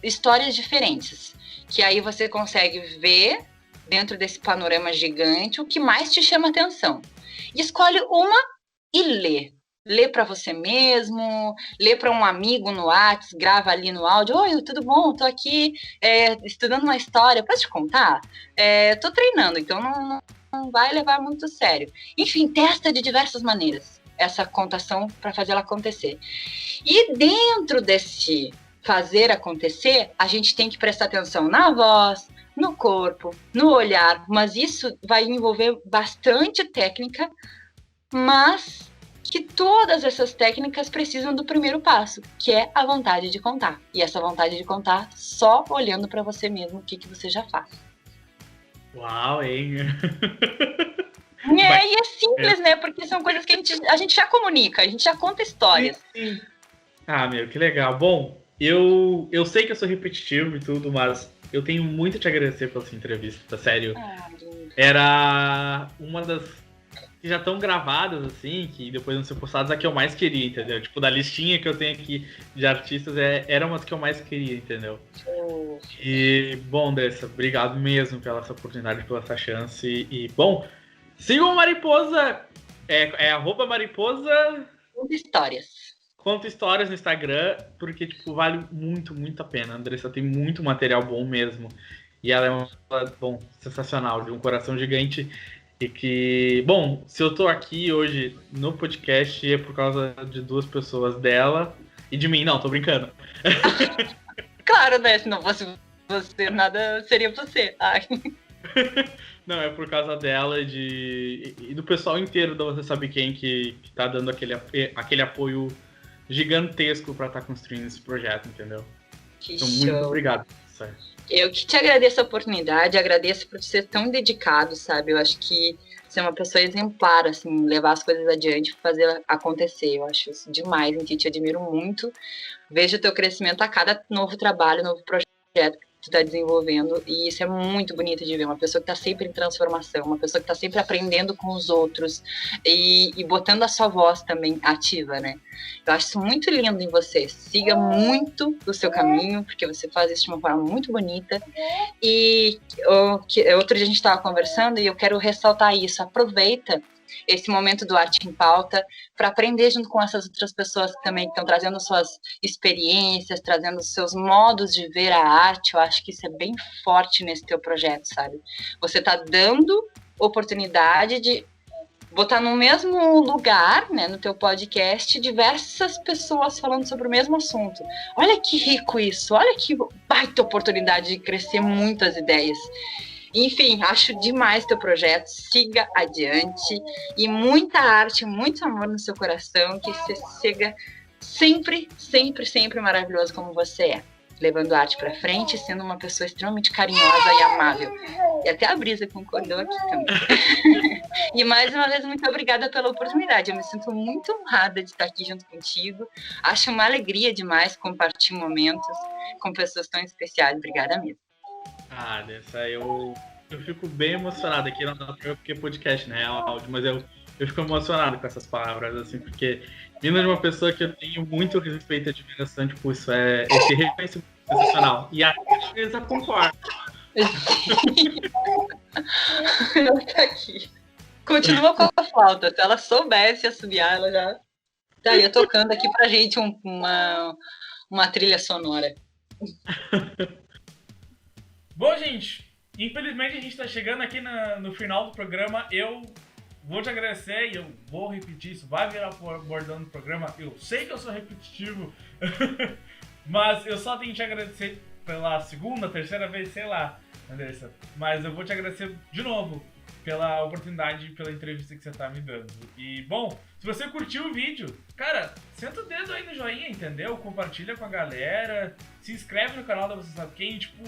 histórias diferentes, que aí você consegue ver dentro desse panorama gigante o que mais te chama atenção. E escolhe uma e lê. Lê para você mesmo, lê para um amigo no WhatsApp, grava ali no áudio. Oi, tudo bom? Estou aqui estudando uma história. Posso te contar? Estou treinando, então não vai levar muito a sério. Enfim, testa de diversas maneiras essa contação para fazer ela acontecer. E dentro desse fazer acontecer, a gente tem que prestar atenção na voz, no corpo, no olhar. Mas isso vai envolver bastante técnica, mas... que todas essas técnicas precisam do primeiro passo, que é a vontade de contar. E essa vontade de contar só olhando para você mesmo o que você já faz. Uau, hein? E é simples, né? Porque são coisas que a gente já comunica, a gente já conta histórias. Sim. Meu, que legal. Bom, eu sei que eu sou repetitivo e tudo, mas eu tenho muito a te agradecer pela sua entrevista, sério. Era uma das que já estão gravadas, assim, que depois vão ser postadas, a que eu mais queria, entendeu? Tipo, da listinha que eu tenho aqui de artistas, eram as que eu mais queria, entendeu? E, bom, Andressa, obrigado mesmo pela essa oportunidade, pela essa chance. E, bom, sigam a Mariposa, @Mariposa... Conta histórias no Instagram, porque, tipo, vale muito, muito a pena. A Andressa tem muito material bom mesmo. E ela é uma pessoa, sensacional, de um coração gigante. E que, se eu tô aqui hoje no podcast é por causa de 2 pessoas, dela e de mim. Não, tô brincando. Claro, né? Se não fosse você, nada seria você. Ai. Não, é por causa dela e do pessoal inteiro da Você Sabe Quem que tá dando aquele apoio gigantesco pra estar construindo esse projeto, entendeu? Que Então, show. muito obrigado. Eu que te agradeço a oportunidade, agradeço por ser tão dedicado, sabe? Eu acho que você é uma pessoa exemplar, assim, levar as coisas adiante, fazer acontecer. Eu acho isso demais em ti, te admiro muito. Vejo o teu crescimento a cada novo trabalho, novo projeto que tu tá desenvolvendo, e isso é muito bonito de ver, uma pessoa que tá sempre em transformação, uma pessoa que tá sempre aprendendo com os outros e botando a sua voz também ativa, né? Eu acho isso muito lindo em você. Siga muito o seu caminho, porque você faz isso de uma forma muito bonita. E outro dia a gente estava conversando e eu quero ressaltar isso. Aproveita esse momento do Arte em Pauta para aprender junto com essas outras pessoas que também estão trazendo suas experiências, trazendo seus modos de ver a arte. Eu acho que isso é bem forte nesse teu projeto, sabe? Você está dando oportunidade de botar no mesmo lugar, né, no teu podcast, diversas pessoas falando sobre o mesmo assunto. Olha que rico isso, olha que baita oportunidade de crescer muitas ideias. Enfim, acho demais teu projeto, siga adiante e muita arte, muito amor no seu coração, que você siga sempre, sempre, sempre maravilhoso como você é. Levando a arte para frente, sendo uma pessoa extremamente carinhosa e amável. E até a Brisa concordou aqui também. E mais uma vez, muito obrigada pela oportunidade. Eu me sinto muito honrada de estar aqui junto contigo. Acho uma alegria demais compartilhar momentos com pessoas tão especiais. Obrigada mesmo. Dessa eu fico bem emocionado aqui, não dá pra ver porque podcast, né? É áudio, mas eu fico emocionado com essas palavras, assim, porque vindo de uma pessoa que eu tenho muito respeito e admiração, tipo, isso é esse reconhecimento sensacional. E a Teresa concorda. Ela tá aqui. Continua com a flauta. Se ela soubesse assobiar, ela já estaria tocando aqui pra gente uma trilha sonora. Bom, gente, infelizmente a gente tá chegando aqui no final do programa. Eu vou te agradecer e eu vou repetir isso. Vai virar bordão do programa. Eu sei que eu sou repetitivo, mas eu só tenho que te agradecer pela segunda, terceira vez, sei lá, Andressa. Mas eu vou te agradecer de novo pela oportunidade, pela entrevista que você tá me dando. E, bom, se você curtiu o vídeo, cara, senta o dedo aí no joinha, entendeu? Compartilha com a galera, se inscreve no canal da Você Sabe Quem, tipo,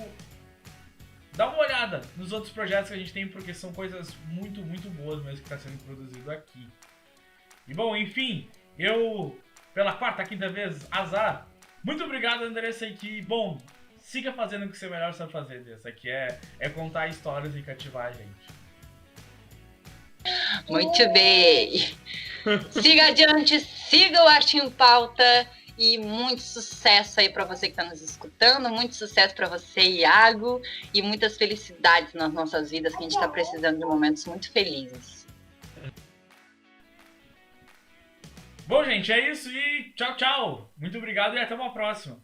dá uma olhada nos outros projetos que a gente tem, porque são coisas muito, muito boas mesmo que tá sendo produzido aqui. E, bom, enfim, eu, pela quarta, quinta vez, azar, muito obrigado, Andressa, e que, bom, siga fazendo o que você melhor sabe fazer, Andressa, que é contar histórias e cativar a gente. Muito bem. Siga adiante, siga o Arte em Pauta e muito sucesso aí para você que está nos escutando, muito sucesso para você, Iago, e muitas felicidades nas nossas vidas, que a gente está precisando de momentos muito felizes. Bom, gente, é isso e tchau, tchau. Muito obrigado e até uma próxima.